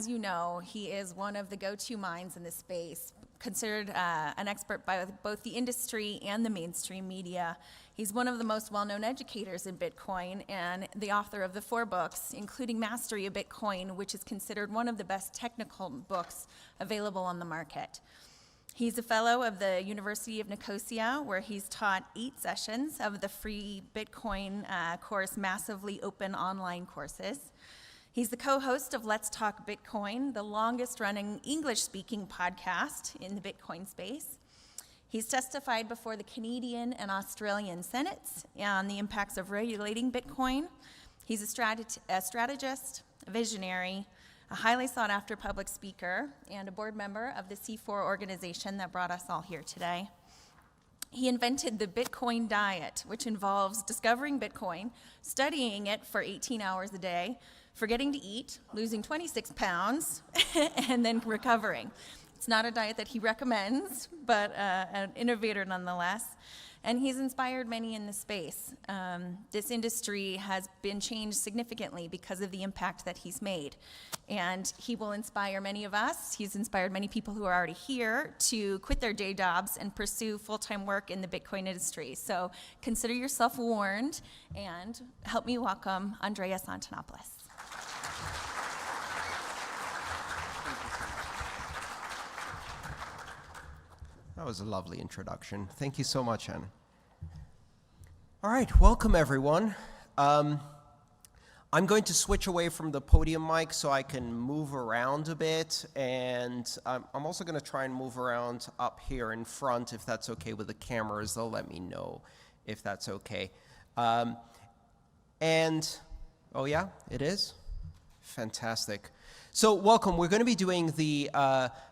As you know, he is one of the go-to minds in this space, considered an expert by both the industry and the mainstream media. He's one of the most well-known educators in Bitcoin and the author of the 4 books, including Mastery of Bitcoin, which is considered one of the best technical books available on the market. He's a fellow of the University of Nicosia, where he's taught 8 sessions of the free Bitcoin course, Massively Open Online Courses. He's the co-host of Let's Talk Bitcoin, the longest-running English-speaking podcast in the Bitcoin space. He's testified before the Canadian and Australian Senates on the impacts of regulating Bitcoin. He's a strategist, a visionary, a highly sought-after public speaker, and a board member of the C4 organization that brought us all here today. He invented the Bitcoin diet, which involves discovering Bitcoin, studying it for 18 hours a day, forgetting to eat, losing 26 pounds, and then recovering. It's not a diet that he recommends, but an innovator nonetheless. And he's inspired many in the space. This industry has been changed significantly because of the impact that he's made. And he will inspire many of us. He's inspired many people who are already here to quit their day jobs and pursue full-time work in the Bitcoin industry. So consider yourself warned, and help me welcome Andreas Antonopoulos. That was a lovely introduction. Thank you so much, Anna. All right, welcome everyone. I'm going to switch away from the podium mic so I can move around a bit, and I'm also going to try and move around up here in front if that's okay with the cameras. They'll let me know if that's okay. Oh yeah, it is? Fantastic. So welcome. We're going to be doing the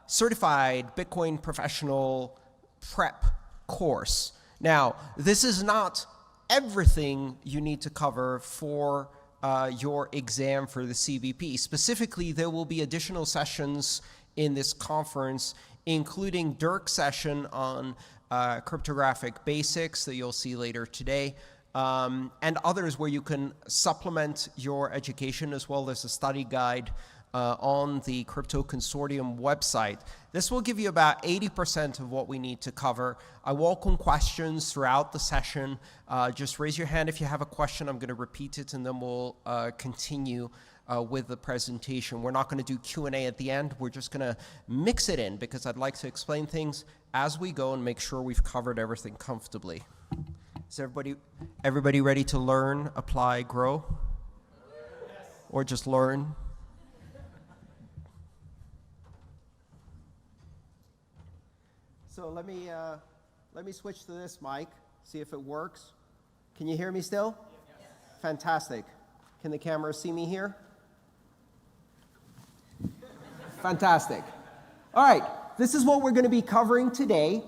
Certified Bitcoin Professional Prep course. Now, this is not everything you need to cover for your exam for the CBP. Specifically, there will be additional sessions in this conference, including Dirk's session on cryptographic basics that you'll see later today, and others where you can supplement your education, as well as a study guide on the Crypto Consortium website. This will give you about 80% of what we need to cover. I welcome questions throughout the session. Just raise your hand if you have a question. I'm going to repeat it, and then we'll continue with the presentation. We're not going to do Q&A at the end. We're just going to mix it in, because I'd like to explain things as we go and make sure we've covered everything comfortably. Is everybody ready to learn, apply, grow? Yes. Or just learn? So let me switch to this mic, see if it works. Can you hear me still? Yes. Fantastic. Can the camera see me here? Fantastic. All right, this is what we're going to be covering today.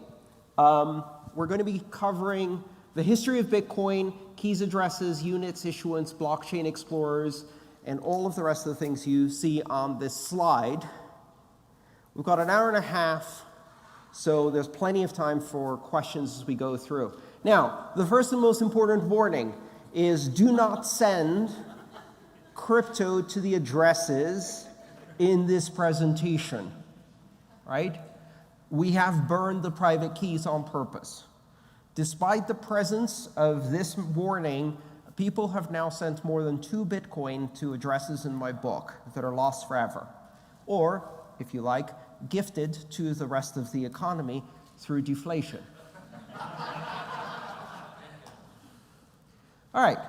We're going to be covering the history of Bitcoin, keys, addresses, units, issuance, blockchain explorers, and all of the rest of the things you see on this slide. We've got an hour and a half, so there's plenty of time for questions as we go through. Now, the first and most important warning is do not send crypto to the addresses in this presentation, right? We have burned the private keys on purpose. Despite the presence of this warning, people have now sent more than 2 Bitcoin to addresses in my book that are lost forever. Or, if you like, gifted to the rest of the economy through deflation. All right.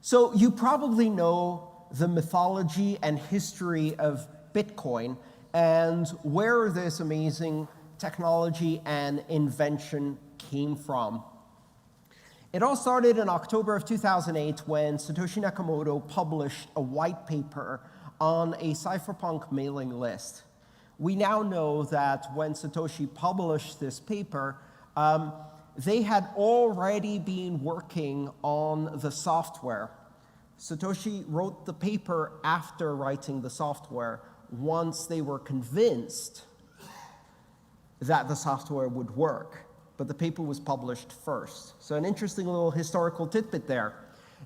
So you probably know the mythology and history of Bitcoin and where this amazing technology and invention came from. It all started in October of 2008 when Satoshi Nakamoto published a white paper on a cypherpunk mailing list. We now know that when Satoshi published this paper, they had already been working on the software. Satoshi wrote the paper after writing the software, once they were convinced that the software would work. But the paper was published first. So an interesting little historical tidbit there.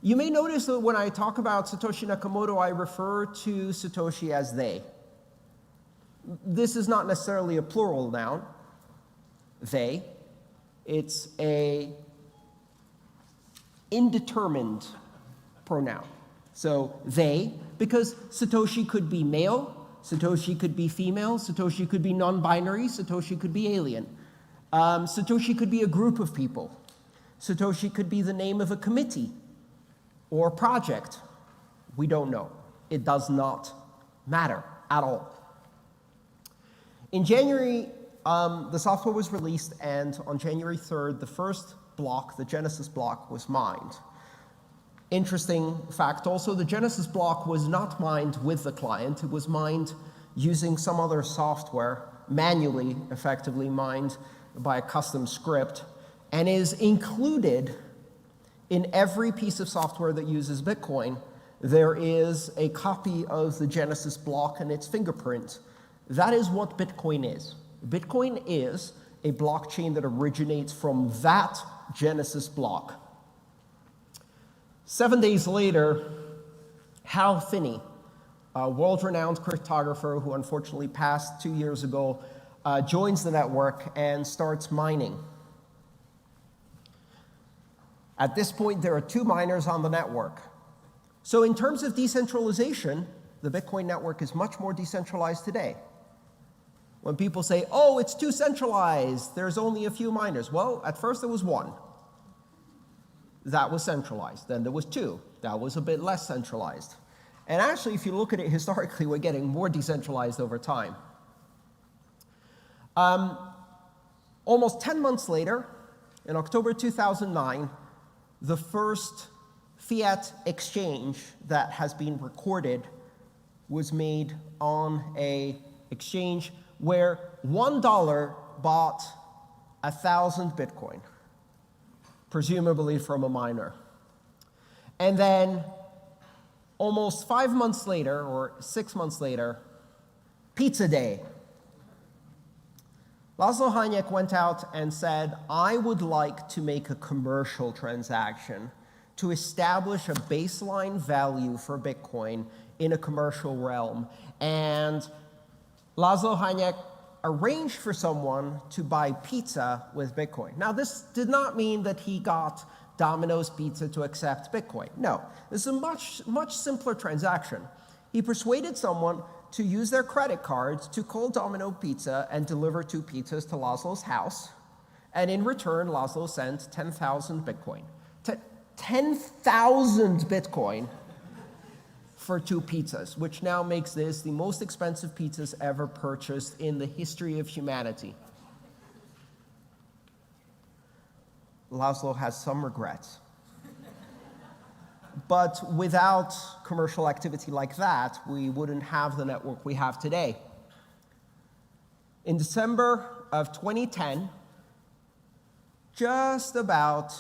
You may notice that when I talk about Satoshi Nakamoto, I refer to Satoshi as they. This is not necessarily a plural noun, they. It's a indeterminate pronoun. So they, because Satoshi could be male, Satoshi could be female, Satoshi could be non-binary, Satoshi could be alien. Satoshi could be a group of people. Satoshi could be the name of a committee or project. We don't know. It does not matter at all. In January, the software was released, and on January 3rd, the first block, the Genesis block, was mined. Interesting fact also, the Genesis block was not mined with the client. It was mined using some other software, manually, effectively mined by a custom script, and is included in every piece of software that uses Bitcoin. There is a copy of the Genesis block and its fingerprint. That is what Bitcoin is. Bitcoin is a blockchain that originates from that Genesis block. 7 days later, Hal Finney, a world-renowned cryptographer who unfortunately passed 2 years ago, joins the network and starts mining. At this point, there are 2 miners on the network. So in terms of decentralization, the Bitcoin network is much more decentralized today. When people say, oh, it's too centralized, there's only a few miners. Well, at first there was 1. That was centralized. Then there was 2. That was a bit less centralized. And actually, if you look at it historically, we're getting more decentralized over time. Almost 10 months later, in October 2009, the first fiat exchange that has been recorded was made on an exchange where $1 bought 1,000 Bitcoin, presumably from a miner. And then almost 5 months later, or 6 months later, Pizza Day. Laszlo Hanyek went out and said, I would like to make a commercial transaction to establish a baseline value for Bitcoin in a commercial realm. And Laszlo Hanyek arranged for someone to buy pizza with Bitcoin. Now, this did not mean that he got Domino's Pizza to accept Bitcoin. No, this is a much simpler transaction. He persuaded someone to use their credit cards to call Domino Pizza and deliver 2 pizzas to Laszlo's house. And in return, Laszlo sent 10,000 Bitcoin. 10,000 Bitcoin for 2 pizzas, which now makes this the most expensive pizzas ever purchased in the history of humanity. Laszlo has some regrets. But without commercial activity like that, we wouldn't have the network we have today. In December of 2010, just about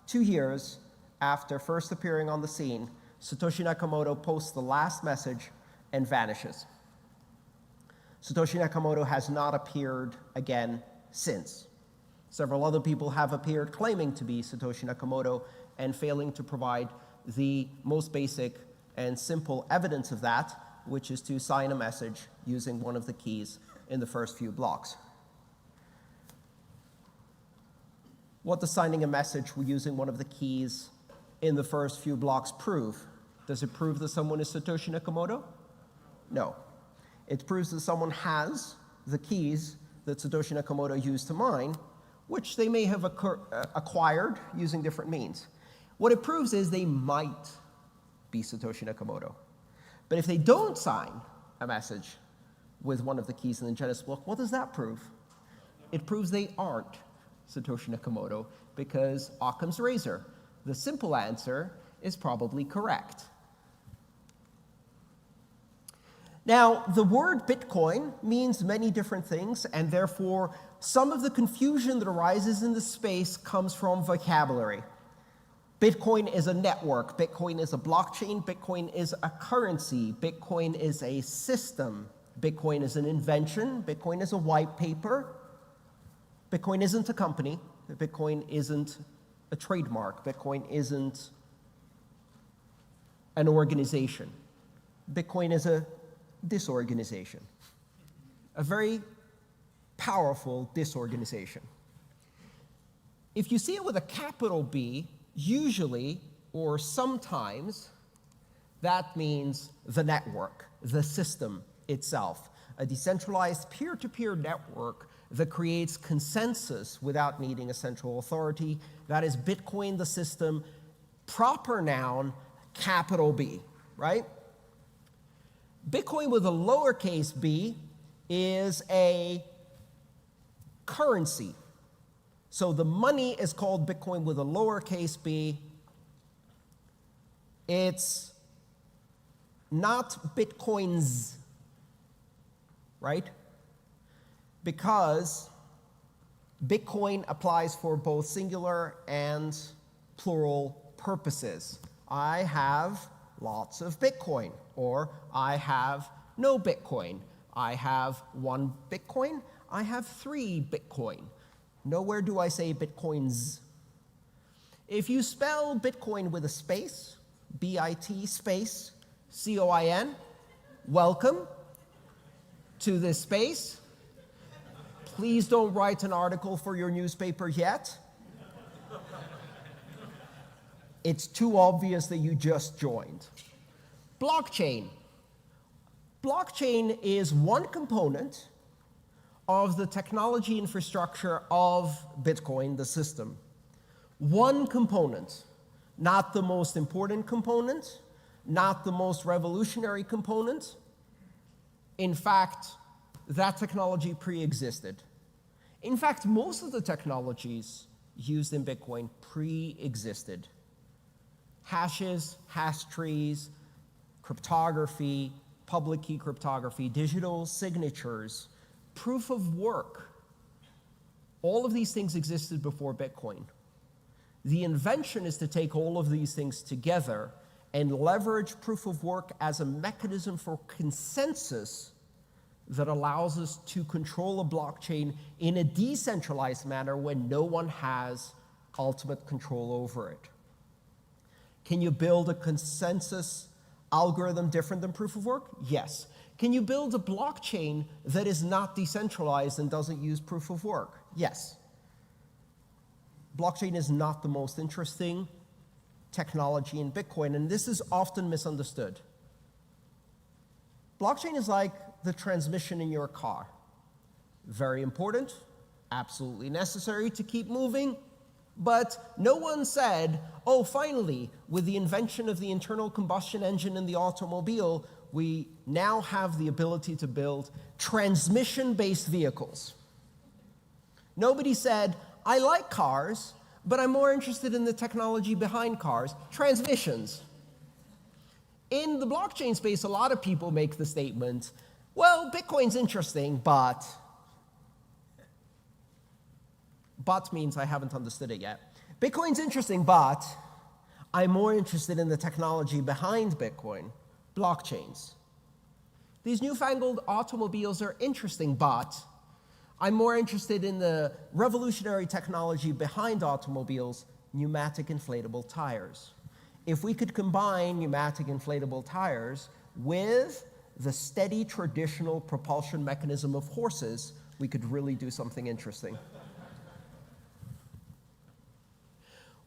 2 years after first appearing on the scene, Satoshi Nakamoto posts the last message and vanishes. Satoshi Nakamoto has not appeared again since. Several other people have appeared claiming to be Satoshi Nakamoto and failing to provide the most basic and simple evidence of that, which is to sign a message using one of the keys in the first few blocks. What does signing a message using one of the keys in the first few blocks prove? Does it prove that someone is Satoshi Nakamoto? No. It proves that someone has the keys that Satoshi Nakamoto used to mine, which they may have acquired using different means. What it proves is they might be Satoshi Nakamoto. But if they don't sign a message with one of the keys in the Genesis block, what does that prove? It proves they aren't Satoshi Nakamoto, because Occam's razor, the simple answer is probably correct. Now, the word Bitcoin means many different things, and therefore some of the confusion that arises in this space comes from vocabulary. Bitcoin is a network, Bitcoin is a blockchain, Bitcoin is a currency, Bitcoin is a system, Bitcoin is an invention, Bitcoin is a white paper, Bitcoin isn't a company, Bitcoin isn't a trademark, Bitcoin isn't an organization. Bitcoin is a disorganization, a very powerful disorganization. If you see it with a capital B, usually or sometimes that means the network, the system itself, a decentralized peer-to-peer network that creates consensus without needing a central authority. That is Bitcoin, the system, proper noun, capital B, right? Bitcoin with a lowercase b is a currency. So the money is called Bitcoin with a lowercase b. It's not Bitcoins, right? Because Bitcoin applies for both singular and plural purposes. I have lots of Bitcoin, or I have no Bitcoin. I have 1 Bitcoin, I have 3 Bitcoin. Nowhere do I say Bitcoins. If you spell Bitcoin with a space, B-I-T space, C-O-I-N, welcome to this space. Please don't write an article for your newspaper yet. It's too obvious that you just joined. Blockchain. Blockchain is one component of the technology infrastructure of Bitcoin, the system. One component, not the most important component, not the most revolutionary component. In fact, that technology pre-existed. In fact, most of the technologies used in Bitcoin pre-existed. Hashes, hash trees, cryptography, public key cryptography, digital signatures, proof of work. All of these things existed before Bitcoin. The invention is to take all of these things together and leverage proof of work as a mechanism for consensus that allows us to control a blockchain in a decentralized manner when no one has ultimate control over it. Can you build a consensus algorithm different than proof of work? Yes. Can you build a blockchain that is not decentralized and doesn't use proof of work? Yes. Blockchain is not the most interesting technology in Bitcoin, and this is often misunderstood. Blockchain is like the transmission in your car. Very important, absolutely necessary to keep moving, but no one said, oh, finally, with the invention of the internal combustion engine in the automobile, we now have the ability to build transmission-based vehicles. Nobody said, I like cars, but I'm more interested in the technology behind cars, transmissions. In the blockchain space, a lot of people make the statement, well, Bitcoin's interesting, but means I haven't understood it yet. Bitcoin's interesting, but I'm more interested in the technology behind Bitcoin, blockchains. These newfangled automobiles are interesting, but I'm more interested in the revolutionary technology behind automobiles, pneumatic inflatable tires. If we could combine pneumatic inflatable tires with the steady traditional propulsion mechanism of horses, we could really do something interesting.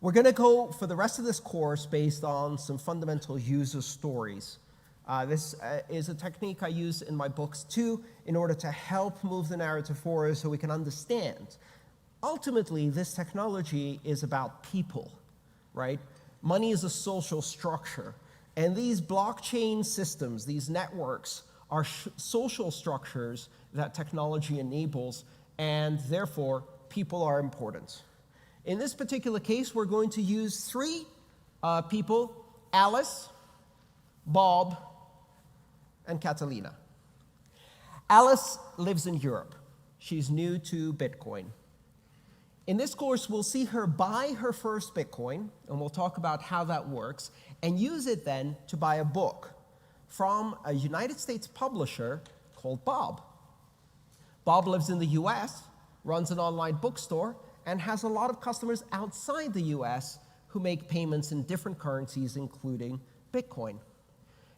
We're going to go for the rest of this course based on some fundamental user stories. This is a technique I use in my books too, in order to help move the narrative forward so we can understand. Ultimately, this technology is about people, right? Money is a social structure, and these blockchain systems, these networks, are social structures that technology enables, and therefore, people are important. In this particular case, we're going to use 3 people, Alice, Bob, and Catalina. Alice lives in Europe. She's new to Bitcoin. In this course, we'll see her buy her first Bitcoin, and we'll talk about how that works, and use it then to buy a book from a United States publisher called Bob. Bob lives in the US, runs an online bookstore, and has a lot of customers outside the US who make payments in different currencies, including Bitcoin.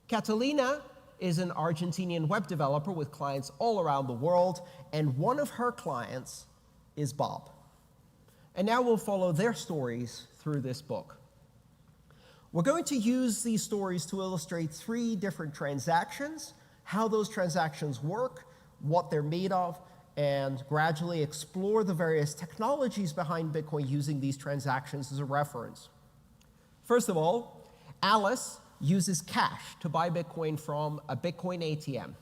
Catalina is an Argentinian web developer with clients all around the world, and one of her clients is Bob. And now we'll follow their stories through this book. We're going to use these stories to illustrate 3 different transactions, how those transactions work, what they're made of, and gradually explore the various technologies behind Bitcoin using these transactions as a reference. First of all, Alice uses cash to buy Bitcoin from a Bitcoin ATM.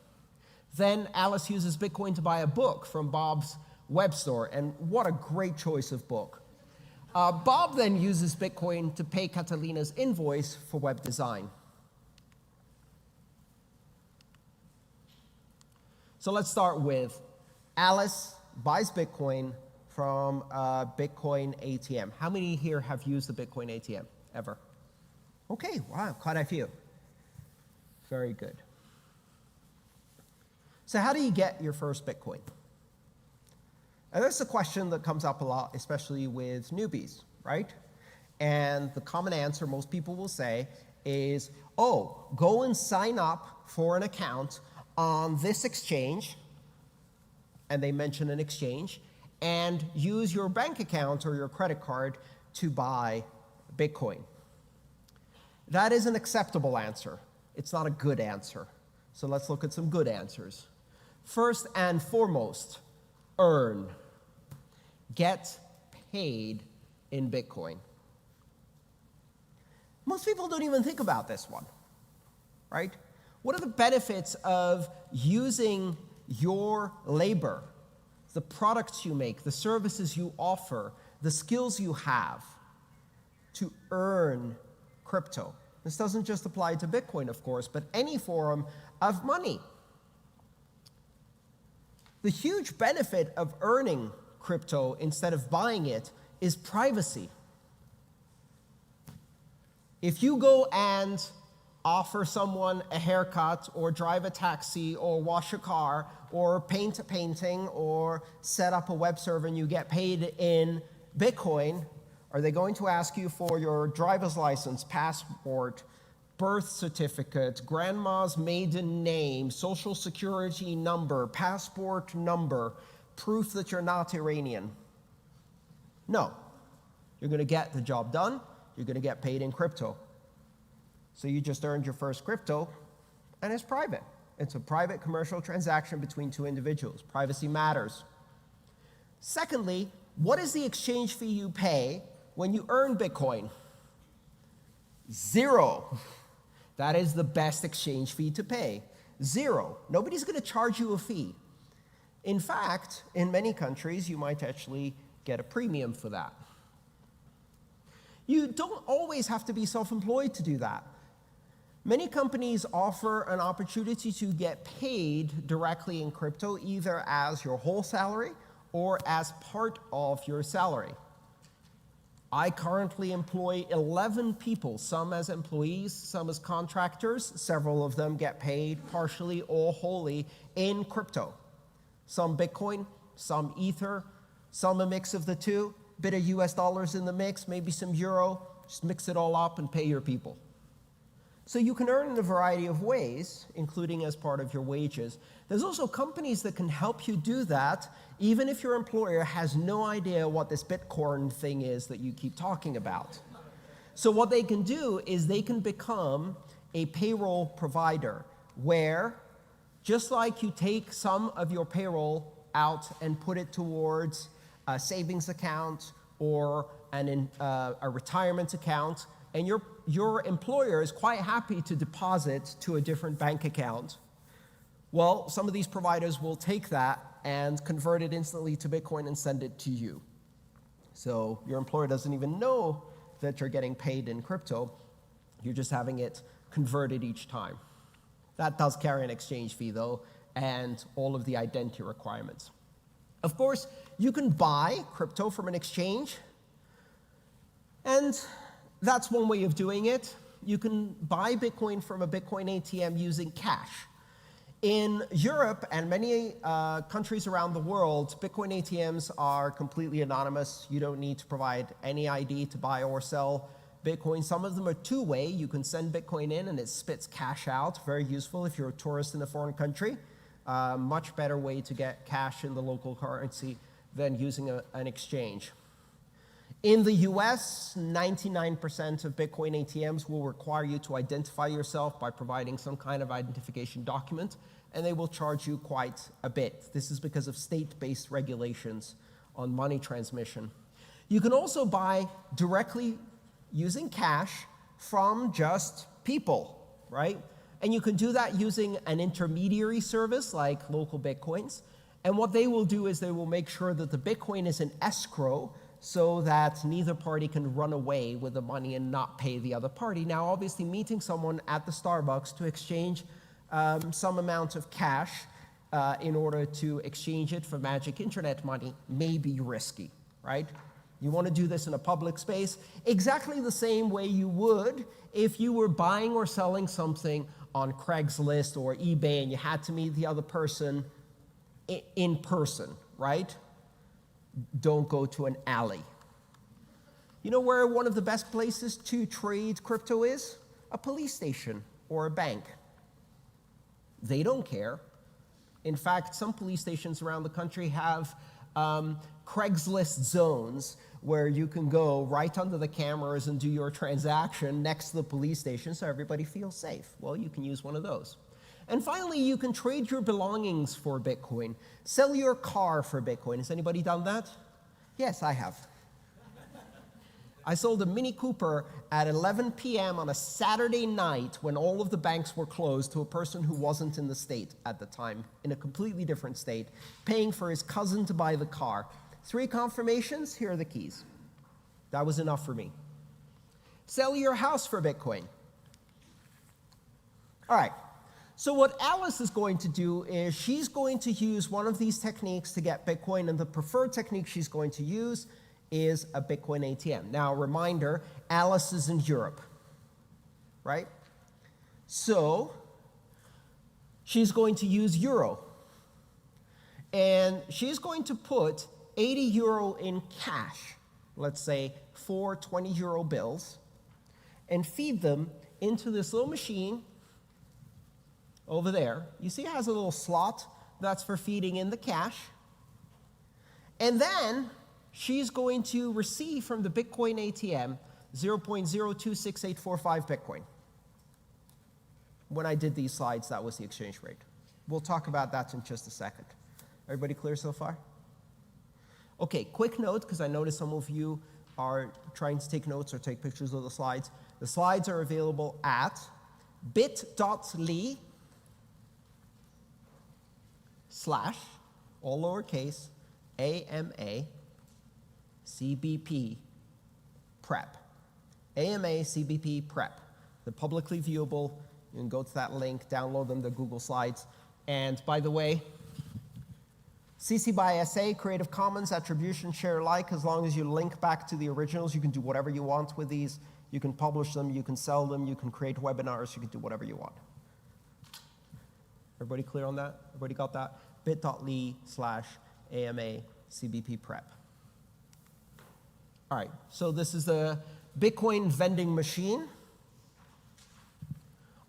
Then Alice uses Bitcoin to buy a book from Bob's web store, and what a great choice of book. Bob then uses Bitcoin to pay Catalina's invoice for web design. So let's start with Alice buys Bitcoin from a Bitcoin ATM. How many here have used the Bitcoin ATM ever? Okay, wow, quite a few. Very good. So how do you get your first Bitcoin? And that's a question that comes up a lot, especially with newbies, right? And the common answer most people will say is, oh, go and sign up for an account on this exchange, and they mention an exchange, and use your bank account or your credit card to buy Bitcoin. That is an acceptable answer. It's not a good answer. So let's look at some good answers. First and foremost, earn. Get paid in Bitcoin. Most people don't even think about this one, right? What are the benefits of using your labor, the products you make, the services you offer, the skills you have to earn crypto? This doesn't just apply to Bitcoin, of course, but any form of money. The huge benefit of earning crypto instead of buying it is privacy. If you go and offer someone a haircut or drive a taxi or wash a car or paint a painting or set up a web server and you get paid in Bitcoin, are they going to ask you for your driver's license, passport, birth certificate, grandma's maiden name, social security number, passport number, proof that you're not Iranian? No. You're going to get the job done. You're going to get paid in crypto. So you just earned your first crypto, and it's private. It's a private commercial transaction between 2 individuals. Privacy matters. Secondly, what is the exchange fee you pay when you earn Bitcoin? 0. That is the best exchange fee to pay. 0. Nobody's going to charge you a fee. In fact, in many countries, you might actually get a premium for that. You don't always have to be self-employed to do that. Many companies offer an opportunity to get paid directly in crypto, either as your whole salary or as part of your salary. I currently employ 11 people, some as employees, some as contractors. Several of them get paid partially or wholly in crypto. Some Bitcoin, some Ether, some a mix of the two, bit of US dollars in the mix, maybe some euro, just mix it all up and pay your people. So you can earn in a variety of ways, including as part of your wages. There's also companies that can help you do that, even if your employer has no idea what this Bitcoin thing is that you keep talking about. So what they can do is they can become a payroll provider, where just like you take some of your payroll out and put it towards a savings account or a retirement account, and your employer is quite happy to deposit to a different bank account, well, some of these providers will take that and convert it instantly to Bitcoin and send it to you. So your employer doesn't even know that you're getting paid in crypto. You're just having it converted each time. That does carry an exchange fee, though, and all of the identity requirements. Of course, you can buy crypto from an exchange, and that's one way of doing it. You can buy Bitcoin from a Bitcoin ATM using cash. In Europe and many countries around the world, Bitcoin ATMs are completely anonymous. You don't need to provide any ID to buy or sell Bitcoin. Some of them are two-way. You can send Bitcoin in and it spits cash out. Very useful if you're a tourist in a foreign country. Much better way to get cash in the local currency than using an exchange. In the US, 99% of Bitcoin ATMs will require you to identify yourself by providing some kind of identification document, and they will charge you quite a bit. This is because of state-based regulations on money transmission. You can also buy directly using cash from just people, right? And you can do that using an intermediary service like Local Bitcoins. And what they will do is they will make sure that the Bitcoin is in escrow so that neither party can run away with the money and not pay the other party. Now, obviously, meeting someone at the Starbucks to exchange some amount of cash in order to exchange it for magic internet money may be risky, right? You want to do this in a public space exactly the same way you would if you were buying or selling something on Craigslist or eBay and you had to meet the other person in person, right? Don't go to an alley. You know where one of the best places to trade crypto is? A police station or a bank. They don't care. In fact, some police stations around the country have Craigslist zones where you can go right under the cameras and do your transaction next to the police station so everybody feels safe. Well, you can use one of those. And finally, you can trade your belongings for Bitcoin. Sell your car for Bitcoin. Has anybody done that? Yes, I have. I sold a Mini Cooper at 11 p.m. on a Saturday night when all of the banks were closed to a person who wasn't in the state at the time, in a completely different state, paying for his cousin to buy the car. 3 confirmations, here are the keys. That was enough for me. Sell your house for Bitcoin. All right. So what Alice is going to do is she's going to use one of these techniques to get Bitcoin, and the preferred technique she's going to use is a Bitcoin ATM. Now, reminder, Alice is in Europe, right? So she's going to use euro. And she's going to put 80 euro in cash, let's say 4 20 euro bills, and feed them into this little machine over there. You see it has a little slot that's for feeding in the cash. And then she's going to receive from the Bitcoin ATM 0.026845 Bitcoin. When I did these slides, that was the exchange rate. We'll talk about that in just a second. Everybody clear so far? Okay, quick note, because I noticed some of you are trying to take notes or take pictures of the slides. The slides are available at bit.ly/ all lowercase, AMA CBP prep. AMA CBP prep. They're publicly viewable. You can go to that link, download them, they're Google Slides. And by the way, CC by SA, Creative Commons, Attribution, Share Alike. As long as you link back to the originals, you can do whatever you want with these. You can publish them, you can sell them, you can create webinars, you can do whatever you want. Everybody clear on that? Everybody got that? bit.ly/ AMA CBP prep. All right, so this is the Bitcoin vending machine.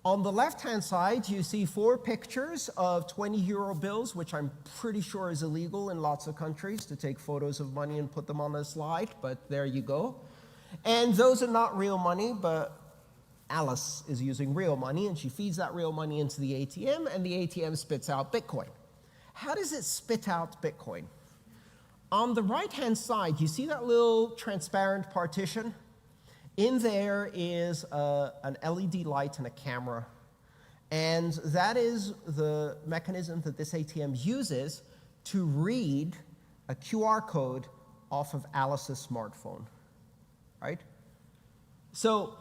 On the left-hand side, you see 4 pictures of 20 euro bills, which I'm pretty sure is illegal in lots of countries to take photos of money and put them on a slide, but there you go. And those are not real money, but Alice is using real money, and she feeds that real money into the ATM, and the ATM spits out Bitcoin. How does it spit out Bitcoin? On the right-hand side, you see that little transparent partition? In there is an LED light and a camera, and that is the mechanism that this ATM uses to read a QR code off of Alice's smartphone, right? So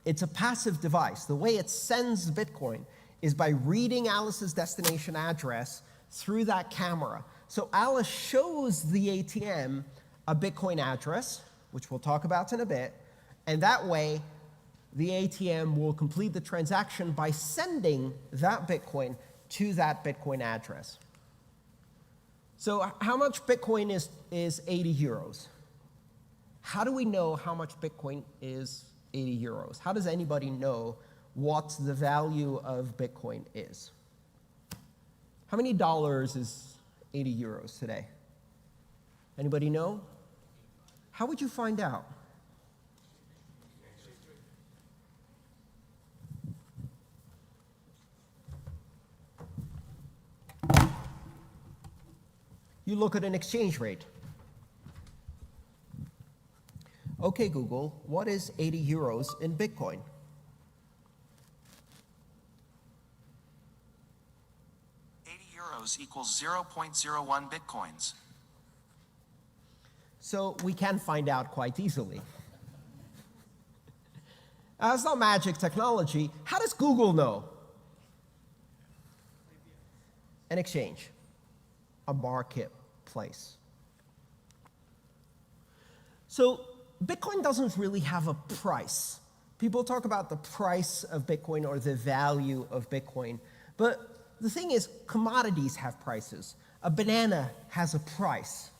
it's a passive device. The way it sends Bitcoin is by reading Alice's destination address through that camera. So Alice shows the ATM a Bitcoin address, which we'll talk about in a bit, and that way the ATM will complete the transaction by sending that Bitcoin to that Bitcoin address. So how much Bitcoin is 80 euros? How do we know how much Bitcoin is 80 euros? How does anybody know what the value of Bitcoin is? How many dollars is 80 euros today? Anybody know? How would you find out? You look at an exchange rate. Okay, Google, what is 80 euros in Bitcoin? €80 equals 0.01 Bitcoins. So we can find out quite easily. It's not magic technology. How does Google know? An exchange, a marketplace. So Bitcoin doesn't really have a price. People talk about the price of Bitcoin or the value of Bitcoin, but the thing is, commodities have prices. A banana has a price.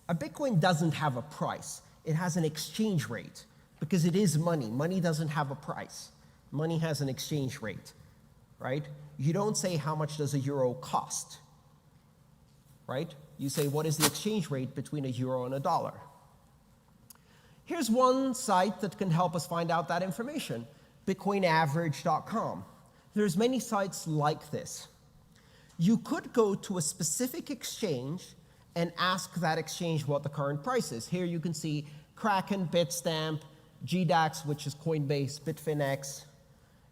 A Bitcoin doesn't have a price. It has an exchange rate because it is money. Money doesn't have a price. Money has an exchange rate, right? You don't say how much does a euro cost, right? You say what is the exchange rate between a euro and a dollar. Here's one site that can help us find out that information, bitcoinaverage.com. There's many sites like this. You could go to a specific exchange and ask that exchange what the current price is. Here you can see Kraken, Bitstamp, GDAX, which is Coinbase, Bitfinex,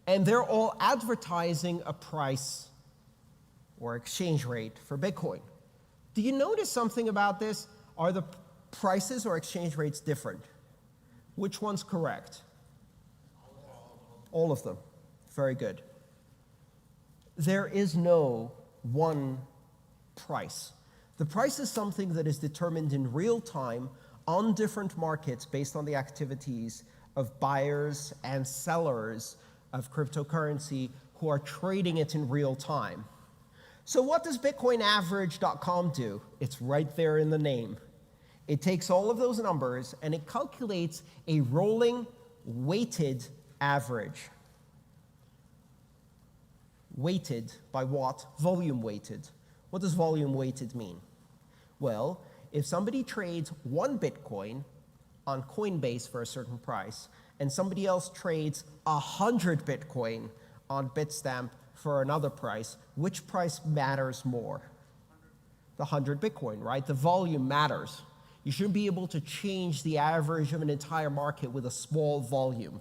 and they're all advertising a price or exchange rate for Bitcoin. Do you notice something about this? Are the prices or exchange rates different? Which one's correct? All of them. Very good. There is no one price. The price is something that is determined in real time on different markets based on the activities of buyers and sellers of cryptocurrency who are trading it in real time. So what does bitcoinaverage.com do? It's right there in the name. It takes all of those numbers and it calculates a rolling weighted average. Weighted by what? Volume weighted. What does volume weighted mean? Well, if somebody trades one Bitcoin on Coinbase for a certain price, and somebody else trades 100 Bitcoin on Bitstamp for another price, which price matters more? The 100 Bitcoin, right? The volume matters. You shouldn't be able to change the average of an entire market with a small volume.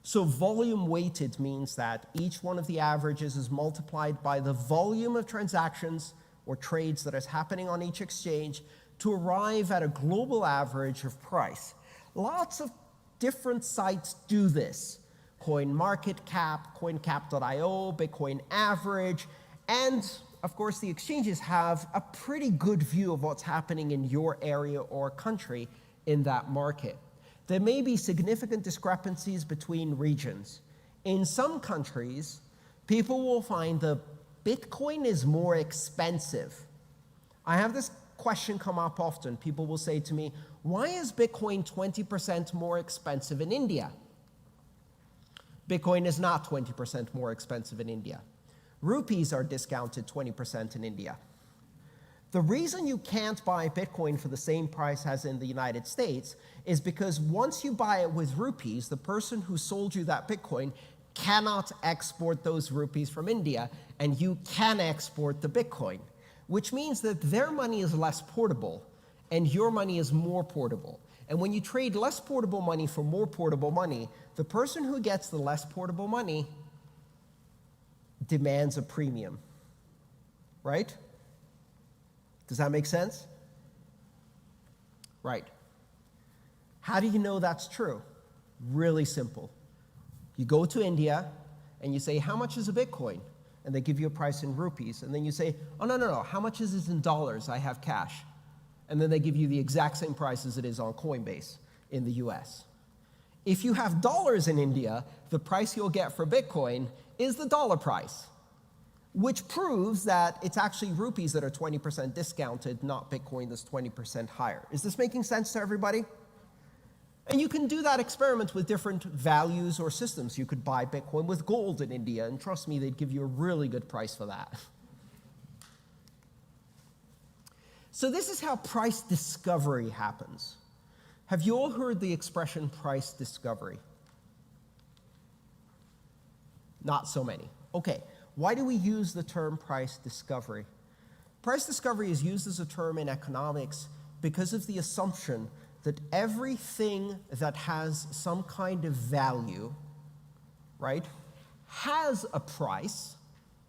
So volume weighted means that each one of the averages is multiplied by the volume of transactions or trades that is happening on each exchange to arrive at a global average of price. Lots of different sites do this. CoinMarketCap, CoinCap.io, Bitcoin Average, and of course the exchanges have a pretty good view of what's happening in your area or country in that market. There may be significant discrepancies between regions. In some countries, people will find that Bitcoin is more expensive. I have this question come up often. People will say to me, why is Bitcoin 20% more expensive in India? Bitcoin is not 20% more expensive in India. Rupees are discounted 20% in India. The reason you can't buy Bitcoin for the same price as in the United States is because once you buy it with rupees, the person who sold you that Bitcoin cannot export those rupees from India, and you can export the Bitcoin, which means that their money is less portable and your money is more portable. And when you trade less portable money for more portable money, the person who gets the less portable money demands a premium, right? Does that make sense? Right. How do you know that's true? Really simple. You go to India and you say, how much is a Bitcoin? And they give you a price in rupees. And then you say, oh, no, how much is it in dollars? I have cash. And then they give you the exact same price as it is on Coinbase in the US. If you have dollars in India, the price you'll get for Bitcoin is the dollar price, which proves that it's actually rupees that are 20% discounted, not Bitcoin that's 20% higher. Is this making sense to everybody? And you can do that experiment with different values or systems. You could buy Bitcoin with gold in India, and trust me, they'd give you a really good price for that. So this is how price discovery happens. Have you all heard the expression price discovery? Not so many. Okay, why do we use the term price discovery? Price discovery is used as a term in economics because of the assumption that everything that has some kind of value, right, has a price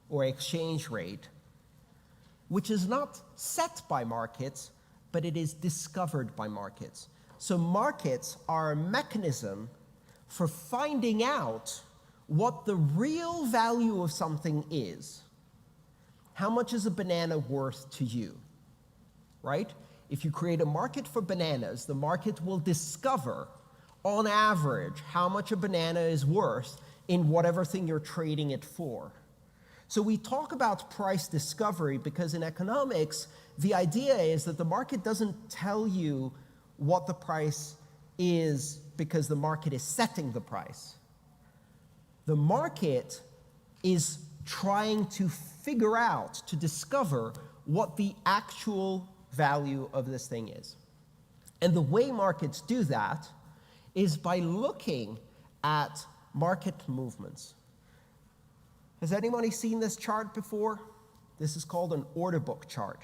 or exchange rate, which is not set by markets, but it is discovered by markets. So markets are a mechanism for finding out what the real value of something is. How much is a banana worth to you, right? If you create a market for bananas, the market will discover, on average, how much a banana is worth in whatever thing you're trading it for. So we talk about price discovery because in economics, the idea is that the market doesn't tell you what the price is because the market is setting the price. The market is trying to figure out, to discover what the actual value of this thing is. And the way markets do that is by looking at market movements. Has anybody seen this chart before? This is called an order book chart.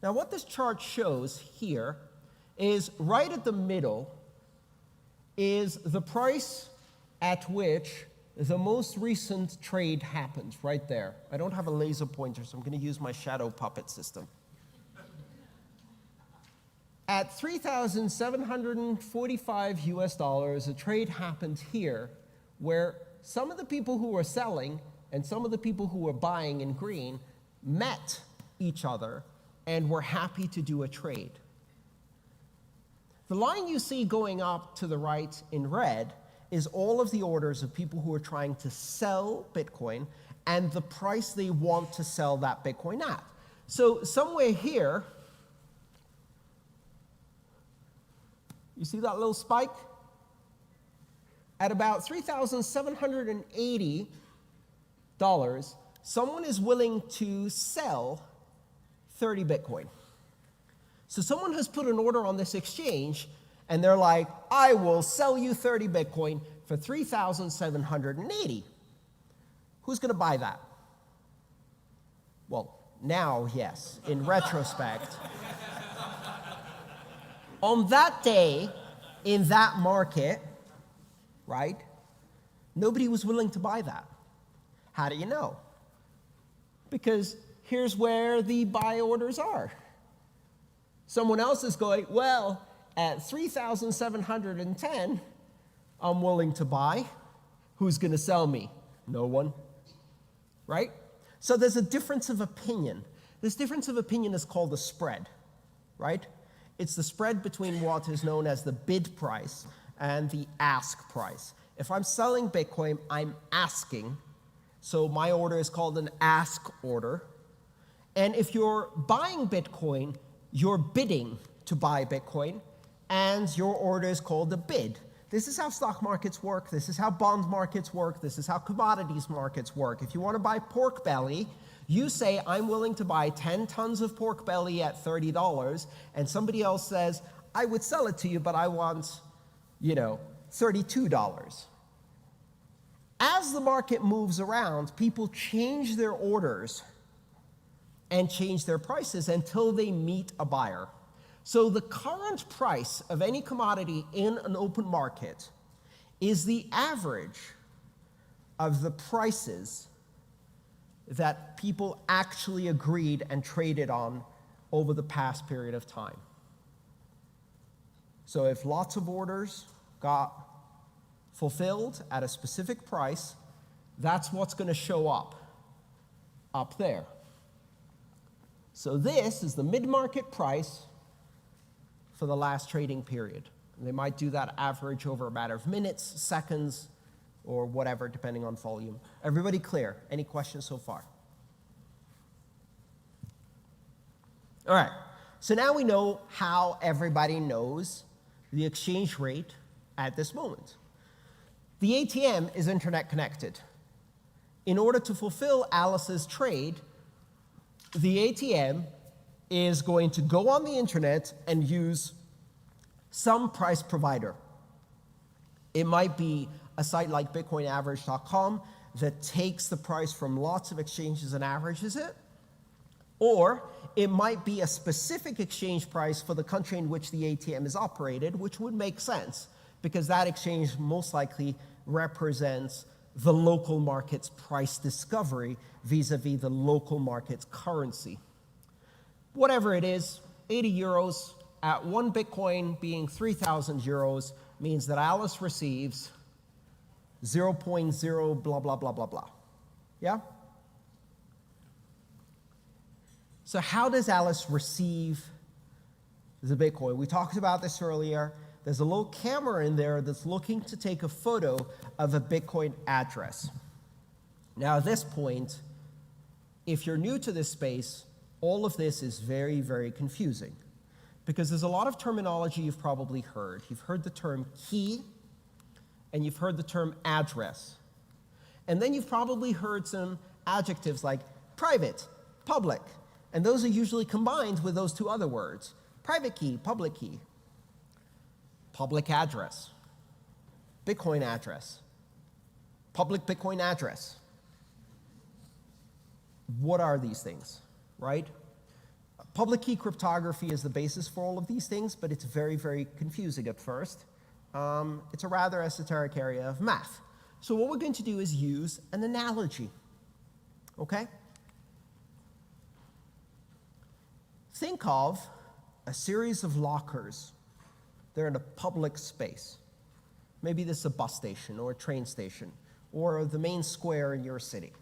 Now what this chart shows here is right at the middle is the price at which the most recent trade happened, right there. I don't have a laser pointer, so I'm going to use my shadow puppet system. At $3,745 US, a trade happened here where some of the people who were selling and some of the people who were buying in green met each other and were happy to do a trade. The line you see going up to the right in red is all of the orders of people who are trying to sell Bitcoin and the price they want to sell that Bitcoin at. So somewhere here, you see that little spike? At about $3,780, someone is willing to sell 30 Bitcoin. So someone has put an order on this exchange, and they're like, I will sell you 30 Bitcoin for $3,780. Who's going to buy that? Well, now, yes, in retrospect. On that day, in that market, right, nobody was willing to buy that. How do you know? Because here's where the buy orders are. Someone else is going, well, at 3,710, I'm willing to buy. Who's going to sell me? No one. Right? So there's a difference of opinion. This difference of opinion is called the spread. Right? It's the spread between what is known as the bid price and the ask price. If I'm selling Bitcoin, I'm asking. So my order is called an ask order. And if you're buying Bitcoin, you're bidding to buy Bitcoin, and your order is called a bid. This is how stock markets work. This is how bond markets work. This is how commodities markets work. If you want to buy pork belly, you say, I'm willing to buy 10 tons of pork belly at $30, and somebody else says, I would sell it to you, but I want, $32. As the market moves around, people change their orders and change their prices until they meet a buyer. So the current price of any commodity in an open market is the average of the prices that people actually agreed and traded on over the past period of time. So if lots of orders got fulfilled at a specific price, that's what's going to show up there. So this is the mid-market price for the last trading period. And they might do that average over a matter of minutes, seconds, or whatever, depending on volume. Everybody clear? Any questions so far? All right. So now we know how everybody knows the exchange rate at this moment. The ATM is internet connected. In order to fulfill Alice's trade, the ATM is going to go on the internet and use some price provider. It might be a site like BitcoinAverage.com that takes the price from lots of exchanges and averages it, or it might be a specific exchange price for the country in which the ATM is operated, which would make sense because that exchange most likely represents the local market's price discovery vis-a-vis the local market's currency. Whatever it is, 80 euros at 1 Bitcoin being 3,000 euros means that Alice receives 0.0 blah, blah, blah, blah, blah. Yeah? So how does Alice receive the Bitcoin? We talked about this earlier. There's a little camera in there that's looking to take a photo of a Bitcoin address. Now, at this point, if you're new to this space, all of this is very, very confusing because there's a lot of terminology you've probably heard. You've heard the term key, and you've heard the term address. And then you've probably heard some adjectives like private, public, and those are usually combined with those two other words, private key, public key. Public address, Bitcoin address, public Bitcoin address. What are these things, right? Public key cryptography is the basis for all of these things, but it's very, very confusing at first. It's a rather esoteric area of math. So what we're going to do is use an analogy, okay? Think of a series of lockers. They're in a public space. Maybe this is a bus station or a train station or the main square in your city.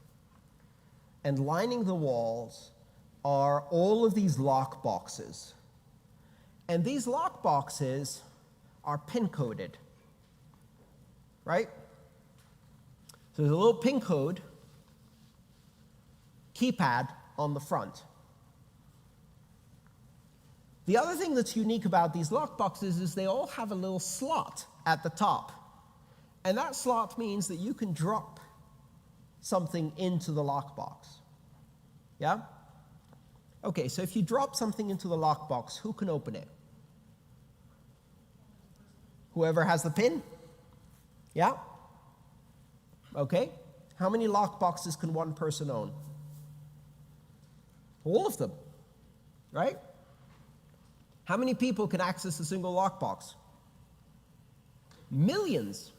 And lining the walls are all of these lock boxes. And these lock boxes are pin coded, right? So there's a little pin code keypad on the front. The other thing that's unique about these lockboxes is they all have a little slot at the top. And that slot means that you can drop something into the lockbox. Yeah? Okay, so if you drop something into the lockbox, who can open it? Whoever has the pin? Yeah? Okay. How many lockboxes can one person own? All of them, right? How many people can access a single lockbox? Millions.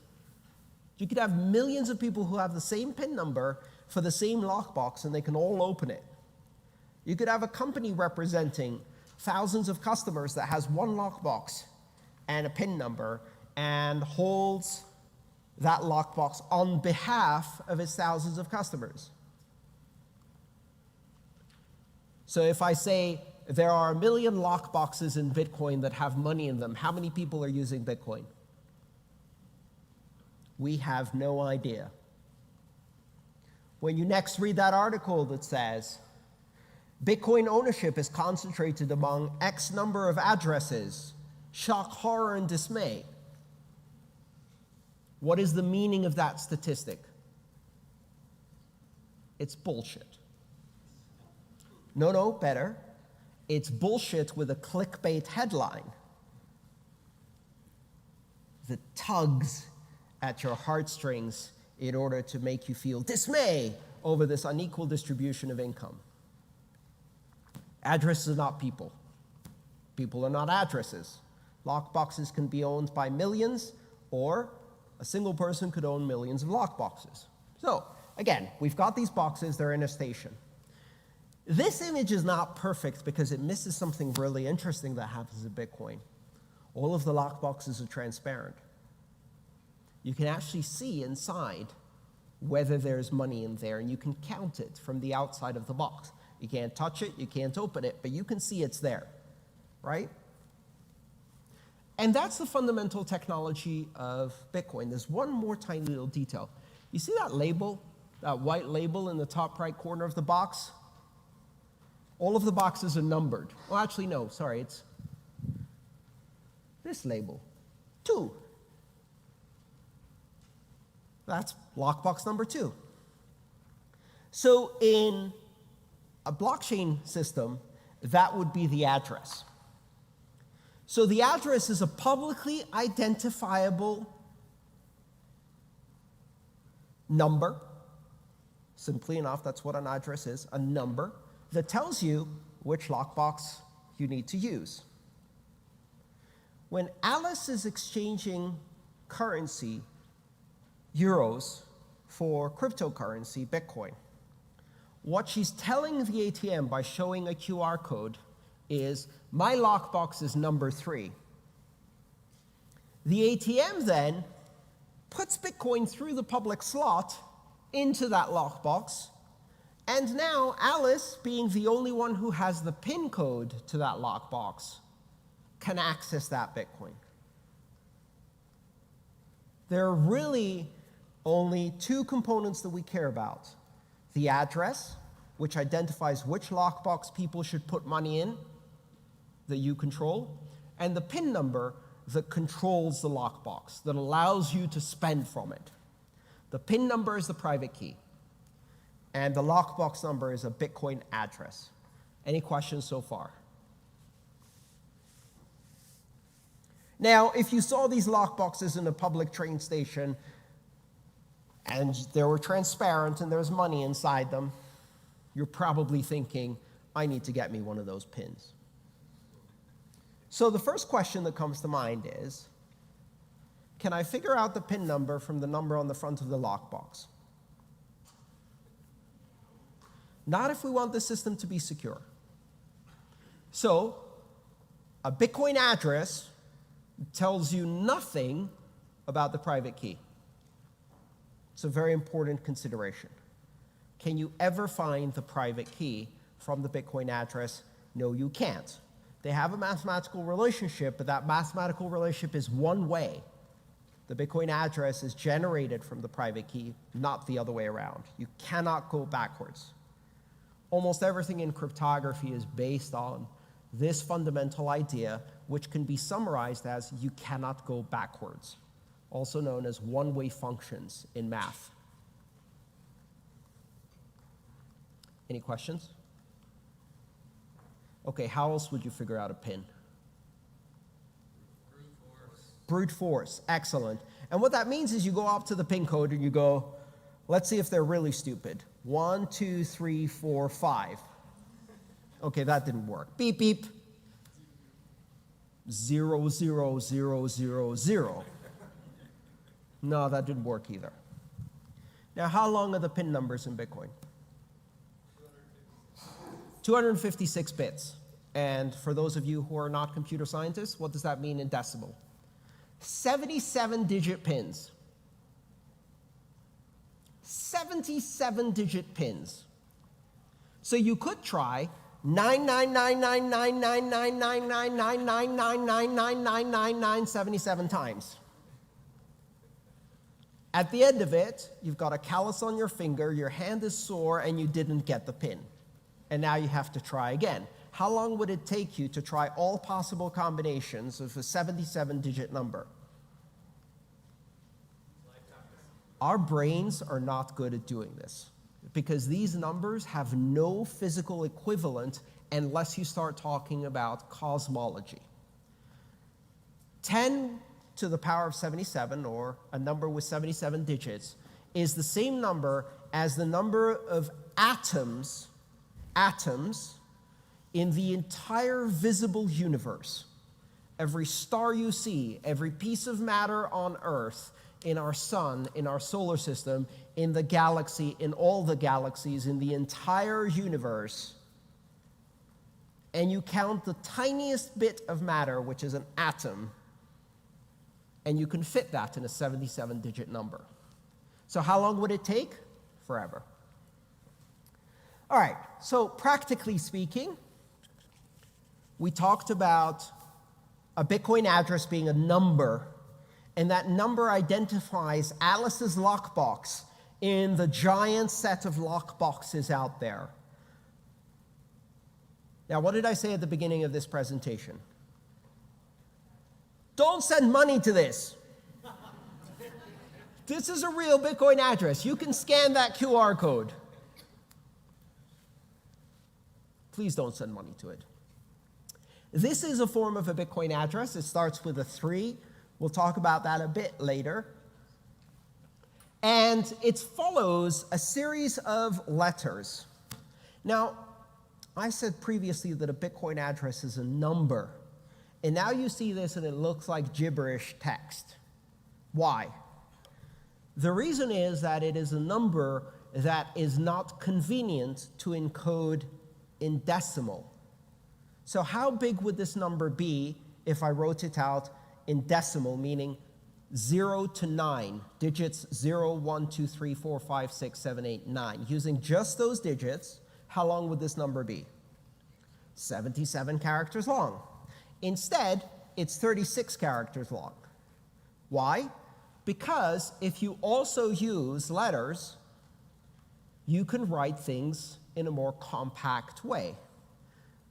You could have millions of people who have the same PIN number for the same lockbox and they can all open it. You could have a company representing thousands of customers that has one lockbox and a PIN number and holds that lockbox on behalf of its thousands of customers. So if I say there are 1 million lockboxes in Bitcoin that have money in them, how many people are using Bitcoin? We have no idea. When you next read that article that says, Bitcoin ownership is concentrated among X number of addresses, shock, horror, and dismay. What is the meaning of that statistic? It's bullshit. No, better. It's bullshit with a clickbait headline that tugs at your heartstrings in order to make you feel dismay over this unequal distribution of income. Addresses are not people. People are not addresses. Lockboxes can be owned by millions, or a single person could own millions of lockboxes. So, again, we've got these boxes, they're in a station. This image is not perfect because it misses something really interesting that happens in Bitcoin. All of the lockboxes are transparent. You can actually see inside whether there's money in there, and you can count it from the outside of the box. You can't touch it, you can't open it, but you can see it's there, right? And that's the fundamental technology of Bitcoin. There's one more tiny little detail. You see that label, that white label in the top right corner of the box? All of the boxes are numbered. Well, actually, no, sorry, it's this label. 2. That's lockbox number 2. So in a blockchain system, that would be the address. So the address is a publicly identifiable number. Simply enough, that's what an address is, a number that tells you which lockbox you need to use. When Alice is exchanging currency, euros, for cryptocurrency, Bitcoin, what she's telling the ATM by showing a QR code is, my lockbox is number 3. The ATM then puts Bitcoin through the public slot into that lockbox, and now Alice, being the only one who has the PIN code to that lockbox, can access that Bitcoin. There are really only 2 components that we care about: the address, which identifies which lockbox people should put money in that you control, and the PIN number that controls the lockbox, that allows you to spend from it. The PIN number is the private key, and the lockbox number is a Bitcoin address. Any questions so far? Now, if you saw these lockboxes in a public train station and they were transparent and there's money inside them, you're probably thinking, I need to get me one of those pins. So the first question that comes to mind is, can I figure out the PIN number from the number on the front of the lockbox? Not if we want the system to be secure. So a Bitcoin address tells you nothing about the private key. It's a very important consideration. Can you ever find the private key from the Bitcoin address? No, you can't. They have a mathematical relationship, but that mathematical relationship is one way. The Bitcoin address is generated from the private key, not the other way around. You cannot go backwards. Almost everything in cryptography is based on this fundamental idea, which can be summarized as you cannot go backwards, also known as one-way functions in math. Any questions? Okay, how else would you figure out a PIN? Brute force. Brute force, excellent. And what that means is you go up to the PIN code and you go, let's see if they're really stupid. 1, 2, 3, 4, 5. Okay, that didn't work. Beep, beep. 0, 0, 0, 0, 0. No, that didn't work either. Now, how long are the PIN numbers in Bitcoin? 256 bits. And for those of you who are not computer scientists, what does that mean in decimal? 77-digit pins. 77-digit pins. So you could try 99999999999999999 times. At the end of it, you've got a callus on your finger, your hand is sore, and you didn't get the pin. And now you have to try again. How long would it take you to try all possible combinations of a 77-digit number? Our brains are not good at doing this because these numbers have no physical equivalent unless you start talking about cosmology. 10 to the power of 77, or a number with 77 digits, is the same number as the number of atoms in the entire visible universe. Every star you see, every piece of matter on Earth, in our sun, in our solar system, in the galaxy, in all the galaxies, in the entire universe, and you count the tiniest bit of matter, which is an atom, and you can fit that in a 77-digit number. So how long would it take? Forever. All right, so practically speaking, we talked about a Bitcoin address being a number, and that number identifies Alice's lockbox in the giant set of lockboxes out there. Now, what did I say at the beginning of this presentation? Don't send money to this. This is a real Bitcoin address. You can scan that QR code. Please don't send money to it. This is a form of a Bitcoin address. It starts with a 3. We'll talk about that a bit later. And it follows a series of letters. Now, I said previously that a Bitcoin address is a number. And now you see this and it looks like gibberish text. Why? The reason is that it is a number that is not convenient to encode in decimal. So how big would this number be if I wrote it out in decimal, meaning 0 to 9, digits 0, 1, 2, 3, 4, 5, 6, 7, 8, 9. Using just those digits, how long would this number be? 77 characters long. Instead, it's 36 characters long. Why? Because if you also use letters, you can write things in a more compact way.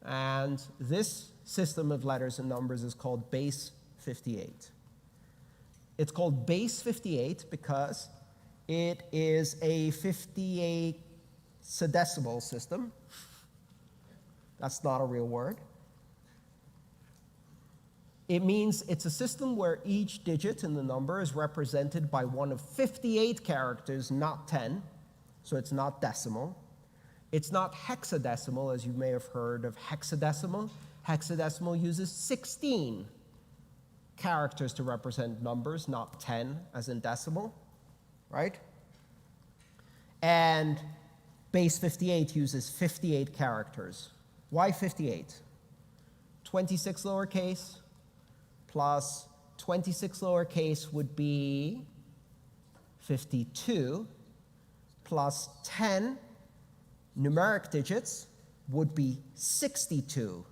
And this system of letters and numbers is called base 58. It's called base 58 because it is a 58 decimal system. That's not a real word. It means it's a system where each digit in the number is represented by one of 58 characters, not 10. So it's not decimal. It's not hexadecimal, as you may have heard of hexadecimal. Hexadecimal uses 16 characters to represent numbers, not 10 as in decimal, right? And base 58 uses 58 characters. Why 58? 26 lowercase plus 26 lowercase would be 52, plus 10 numeric digits would be 62.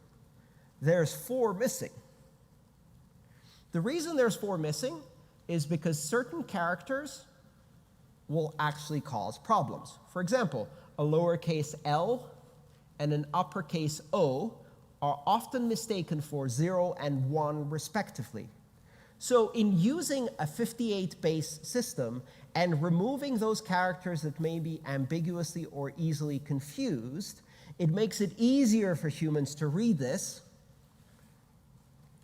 There's 4 missing. The reason there's 4 missing is because certain characters will actually cause problems. For example, a lowercase l and an uppercase O are often mistaken for 0 and 1 respectively. So in using a 58 base system and removing those characters that may be ambiguously or easily confused, it makes it easier for humans to read this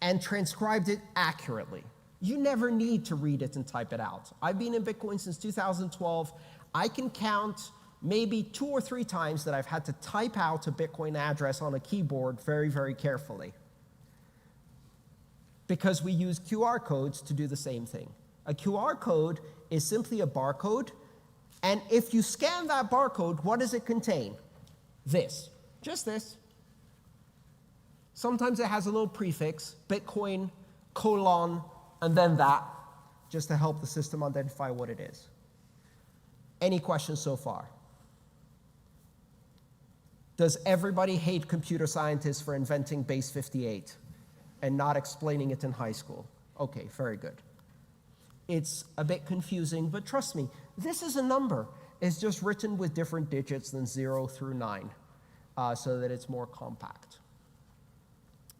and transcribe it accurately. You never need to read it and type it out. I've been in Bitcoin since 2012. I can count maybe 2 or 3 times that I've had to type out a Bitcoin address on a keyboard very, very carefully, because we use QR codes to do the same thing. A QR code is simply a barcode, and if you scan that barcode, what does it contain? This, just this. Sometimes it has a little prefix, Bitcoin, colon, and then that, just to help the system identify what it is. Any questions so far? Does everybody hate computer scientists for inventing base 58 and not explaining it in high school? Okay, very good. It's a bit confusing, but trust me, this is a number. It's just written with different digits than 0 through 9, so that it's more compact.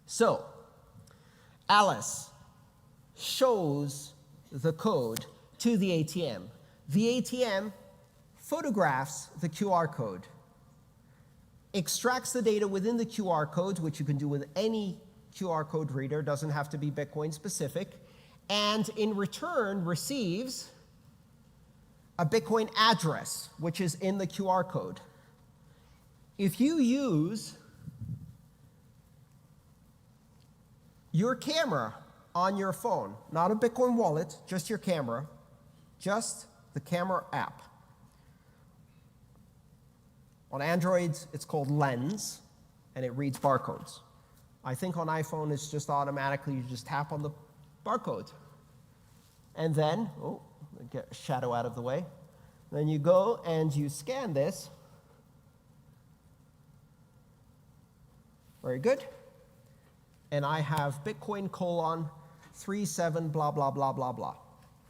So, Alice shows the code to the ATM. The ATM photographs the QR code, extracts the data within the QR code, which you can do with any QR code reader, doesn't have to be Bitcoin specific, and in return receives a Bitcoin address, which is in the QR code. If you use your camera on your phone, not a Bitcoin wallet, just your camera, just the camera app. On Androids, it's called Lens, and it reads barcodes. I think on iPhone, it's just automatically, you just tap on the barcode. And then, get a shadow out of the way. Then you go and you scan this. Very good. And I have Bitcoin colon 37 blah, blah, blah, blah, blah.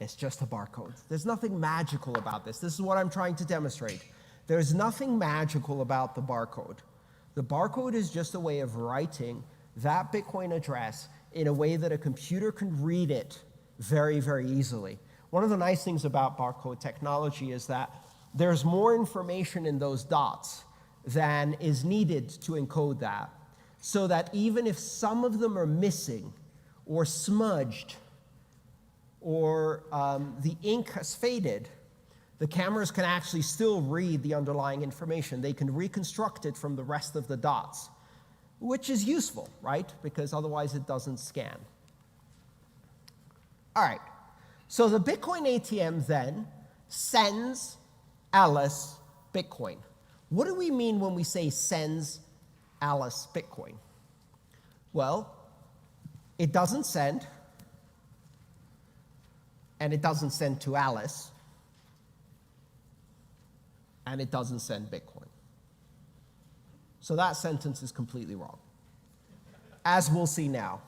It's just a barcode. There's nothing magical about this. This is what I'm trying to demonstrate. There's nothing magical about the barcode. The barcode is just a way of writing that Bitcoin address in a way that a computer can read it very, very easily. One of the nice things about barcode technology is that there's more information in those dots than is needed to encode that, so that even if some of them are missing or smudged or the ink has faded, the cameras can actually still read the underlying information. They can reconstruct it from the rest of the dots, which is useful, right? Because otherwise it doesn't scan. All right, so the Bitcoin ATM then sends Alice Bitcoin. What do we mean when we say sends Alice Bitcoin? Well, it doesn't send, and it doesn't send to Alice, and it doesn't send Bitcoin. So that sentence is completely wrong, as we'll see now.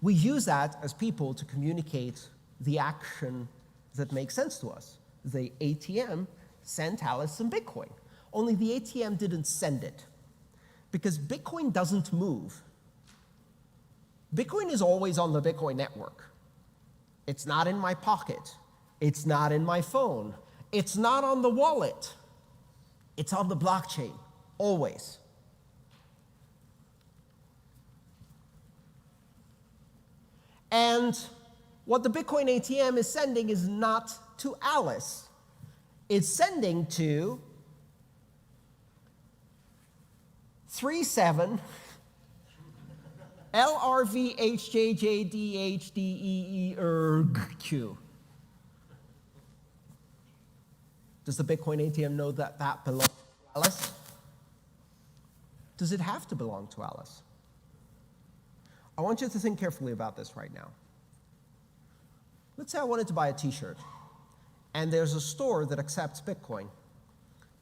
We use that as people to communicate the action that makes sense to us. The ATM sent Alice some Bitcoin, only the ATM didn't send it, because Bitcoin doesn't move. Bitcoin is always on the Bitcoin network. It's not in my pocket. It's not in my phone. It's not on the wallet. It's on the blockchain, always. And what the Bitcoin ATM is sending is not to Alice. It's sending to 37 LRVHJJDHDEERQ. Does the Bitcoin ATM know that that belongs to Alice? Does it have to belong to Alice? I want you to think carefully about this right now. Let's say I wanted to buy a t-shirt, and there's a store that accepts Bitcoin.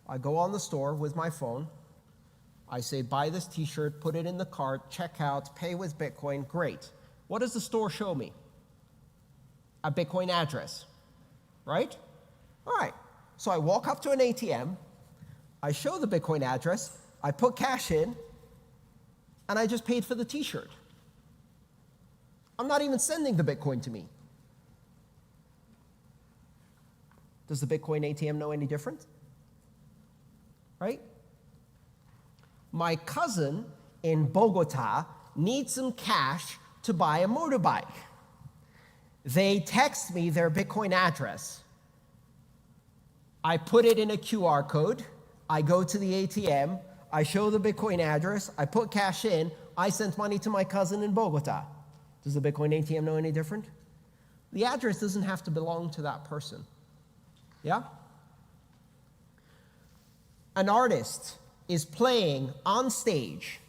I go on the store with my phone. I say, buy this t-shirt, put it in the cart, check out, pay with Bitcoin, great. What does the store show me? A Bitcoin address, right? All right, so I walk up to an ATM, I show the Bitcoin address, I put cash in, and I just paid for the t-shirt. I'm not even sending the Bitcoin to me. Does the Bitcoin ATM know any different? Right? My cousin in Bogota needs some cash to buy a motorbike. They text me their Bitcoin address. I put it in a QR code. I go to the ATM. I show the Bitcoin address. I put cash in. I sent money to my cousin in Bogota. Does the Bitcoin ATM know any different? The address doesn't have to belong to that person. Yeah? An artist is playing on stage.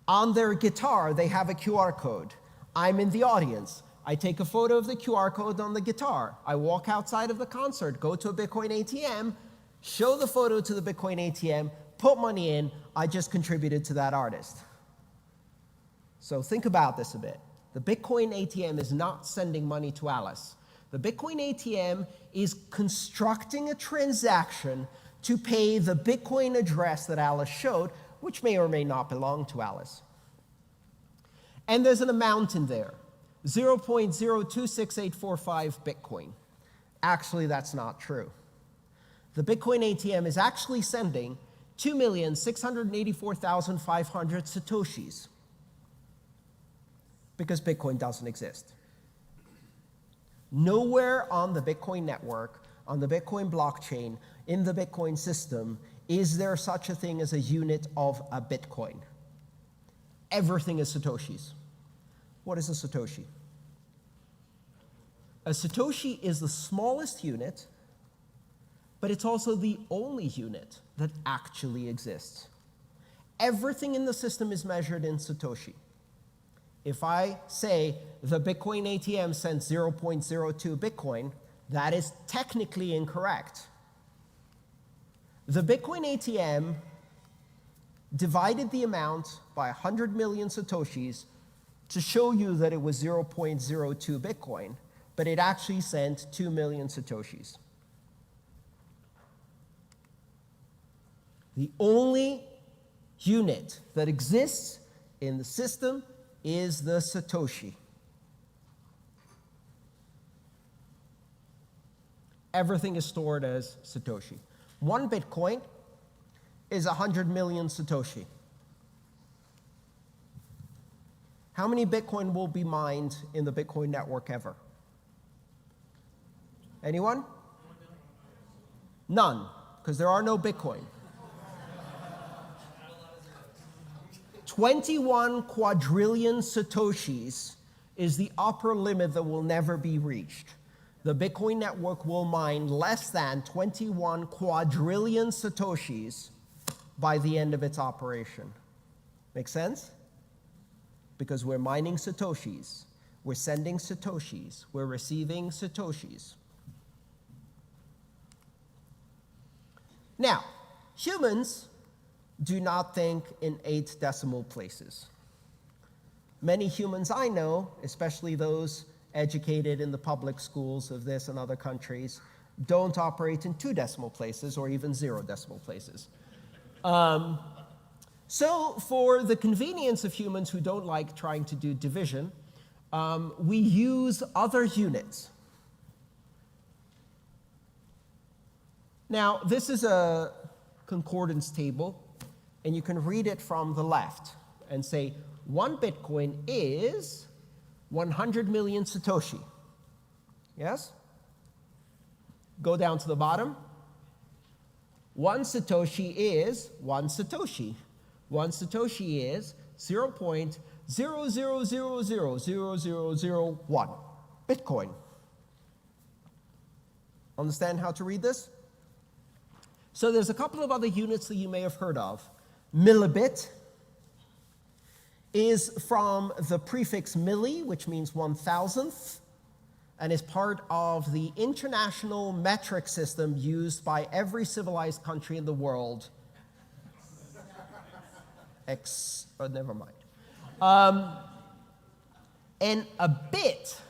On their guitar, they have a QR code. I'm in the audience. I take a photo of the QR code on the guitar. I walk outside of the concert, go to a Bitcoin ATM, show the photo to the Bitcoin ATM, put money in. I just contributed to that artist. So think about this a bit. The Bitcoin ATM is not sending money to Alice. The Bitcoin ATM is constructing a transaction to pay the Bitcoin address that Alice showed, which may or may not belong to Alice. And there's an amount in there, 0.026845 Bitcoin. Actually, that's not true. The Bitcoin ATM is actually sending 2,684,500 Satoshis, because Bitcoin doesn't exist. Nowhere on the Bitcoin network, on the Bitcoin blockchain, in the Bitcoin system, is there such a thing as a unit of a Bitcoin. Everything is Satoshis. What is a Satoshi? A Satoshi is the smallest unit, but it's also the only unit that actually exists. Everything in the system is measured in Satoshi. If I say the Bitcoin ATM sent 0.02 Bitcoin, that is technically incorrect. The Bitcoin ATM divided the amount by 100 million Satoshis to show you that it was 0.02 Bitcoin, but it actually sent 2 million Satoshis. The only unit that exists in the system is the Satoshi. everything is stored as Satoshi. 1 Bitcoin is 100 million Satoshi. How many Bitcoin will be mined in the Bitcoin network ever? Anyone? None, because there are no Bitcoin. 21 quadrillion Satoshis is the upper limit that will never be reached. The Bitcoin network will mine less than 21 quadrillion Satoshis by the end of its operation. Make sense? Because we're mining Satoshis, we're sending Satoshis, we're receiving Satoshis. Now, humans do not think in 8 decimal places. Many humans I know, especially those educated in the public schools of this and other countries, don't operate in 2 decimal places or even 0 decimal places. So for the convenience of humans who don't like trying to do division, we use other units. Now, this is a concordance table, and you can read it from the left and say 1 Bitcoin is 100 million Satoshi. Yes? Go down to the bottom. 1 Satoshi is 1 Satoshi. 1 Satoshi is 0.000000001 Bitcoin. Understand how to read this? So there's a couple of other units that you may have heard of. Millibit is from the prefix milli, which means 1,000th, and is part of the international metric system used by every civilized country in the world. Never mind. And a bit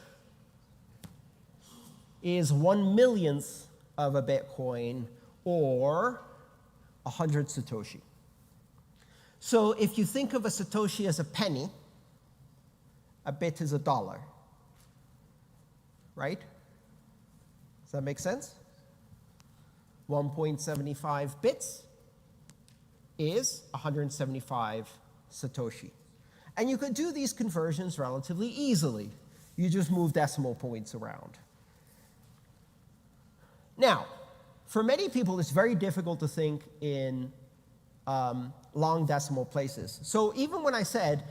is 1/1,000,000th of a Bitcoin, or 100 Satoshi. So if you think of a Satoshi as a penny, a bit is $1. Right? Does that make sense? 1.75 bits is 175 Satoshi. And you could do these conversions relatively easily. You just move decimal points around. Now, for many people, it's very difficult to think in long decimal places. So even when I said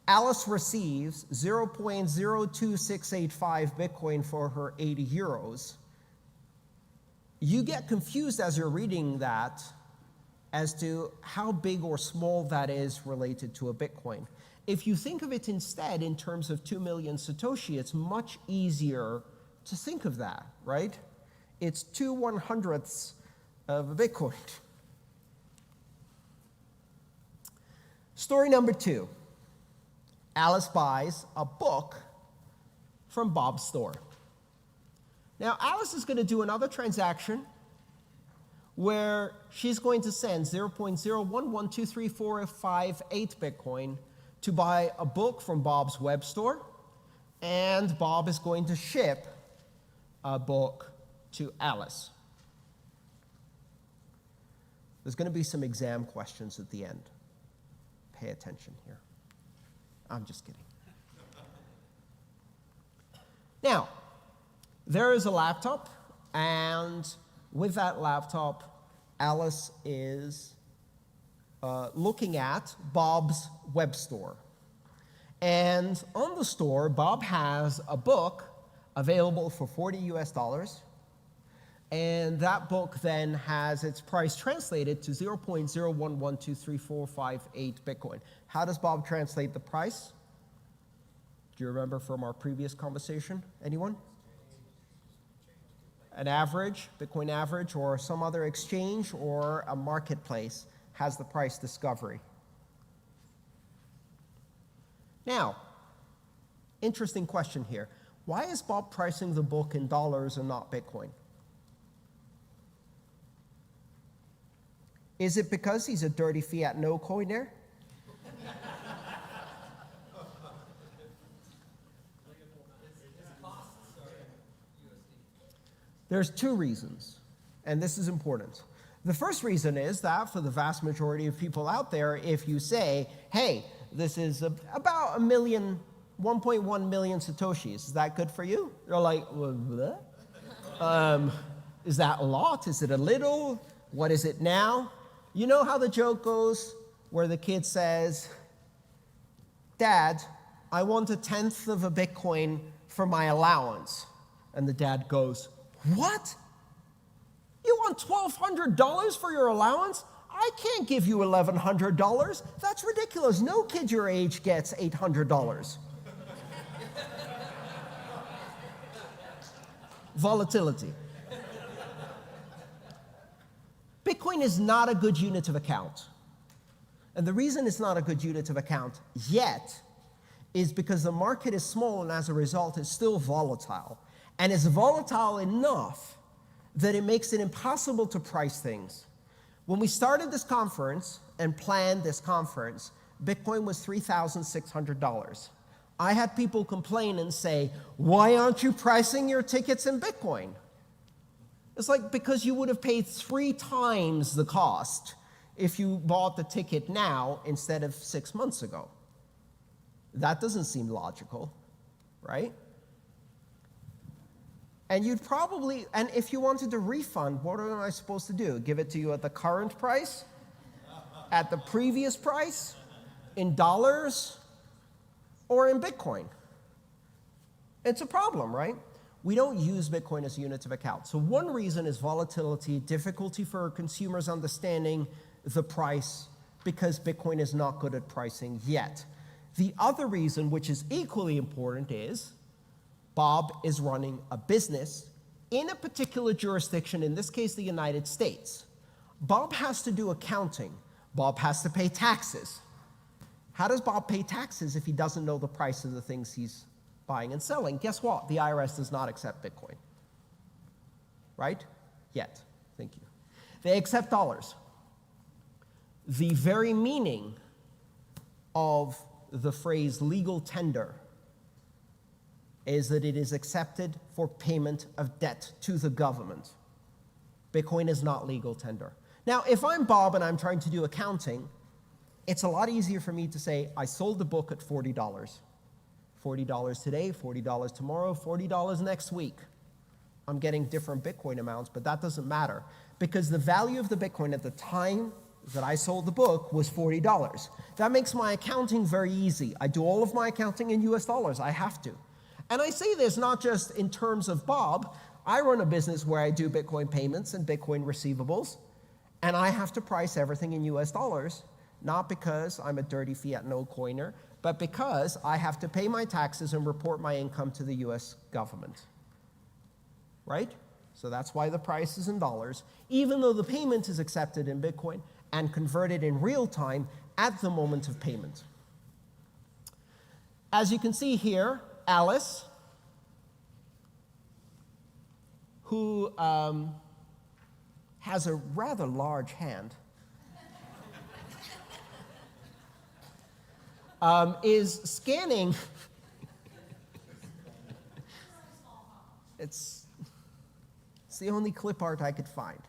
Alice receives 0.02685 Bitcoin for her 80 euros, you get confused as you're reading that as to how big or small that is related to a Bitcoin. If you think of it instead in terms of 2 million Satoshi, it's much easier to think of that, right? It's 2/100ths of a Bitcoin. Story number 2. Alice buys a book from Bob's store. Now, Alice is going to do another transaction where she's going to send 0.011234558 Bitcoin to buy a book from Bob's web store, and Bob is going to ship a book to Alice. There's going to be some exam questions at the end. Pay attention here. I'm just kidding. Now, there is a laptop, and with that laptop, Alice is looking at Bob's web store. And on the store, Bob has a book available for $40 US, and that book then has its price translated to 0.011234558 Bitcoin. How does Bob translate the price? Do you remember from our previous conversation? Anyone? An average, Bitcoin average, or some other exchange or a marketplace has the price discovery. Now, interesting question here. Why is Bob pricing the book in dollars and not Bitcoin? Is it because he's a dirty fiat no coiner? There's two reasons, and this is important. The first reason is that for the vast majority of people out there, if you say, hey, this is about 1.1 million Satoshis, is that good for you? They're like, well, what? Is that a lot? Is it a little? What is it now? You know how the joke goes where the kid says, Dad, I want 1/10 of a Bitcoin for my allowance. And the dad goes, what? You want $1,200 for your allowance? I can't give you $1,100. That's ridiculous. No kid your age gets $800. Volatility. Bitcoin is not a good unit of account. And the reason it's not a good unit of account yet is because the market is small, and as a result, it's still volatile. And it's volatile enough that it makes it impossible to price things. When we started this conference and planned this conference, Bitcoin was $3,600. I had people complain and say, why aren't you pricing your tickets in Bitcoin? It's like, because you would have paid 3 times the cost if you bought the ticket now instead of 6 months ago. That doesn't seem logical, right? And you'd probably, and if you wanted a refund, what am I supposed to do? Give it to you at the current price? At the previous price? In dollars? Or in Bitcoin? It's a problem, right? We don't use Bitcoin as units of account. So one reason is volatility, difficulty for consumers understanding the price, because Bitcoin is not good at pricing yet. The other reason, which is equally important, is Bob is running a business in a particular jurisdiction, in this case, the United States. Bob has to do accounting. Bob has to pay taxes. How does Bob pay taxes if he doesn't know the price of the things he's buying and selling? Guess what? The IRS does not accept Bitcoin. Right? Yet. Thank you. They accept dollars. The very meaning of the phrase legal tender is that it is accepted for payment of debt to the government. Bitcoin is not legal tender. Now, if I'm Bob and I'm trying to do accounting, it's a lot easier for me to say, I sold the book at $40. $40 today, $40 tomorrow, $40 next week. I'm getting different Bitcoin amounts, but that doesn't matter, because the value of the Bitcoin at the time that I sold the book was $40. That makes my accounting very easy. I do all of my accounting in US dollars. I have to. And I say this not just in terms of Bob. I run a business where I do Bitcoin payments and Bitcoin receivables, and I have to price everything in US dollars, not because I'm a dirty fiat no coiner, but because I have to pay my taxes and report my income to the US government. Right? So that's why the price is in dollars, even though the payment is accepted in Bitcoin and converted in real time at the moment of payment. As you can see here, Alice, who has a rather large hand, is scanning. It's the only clip art I could find.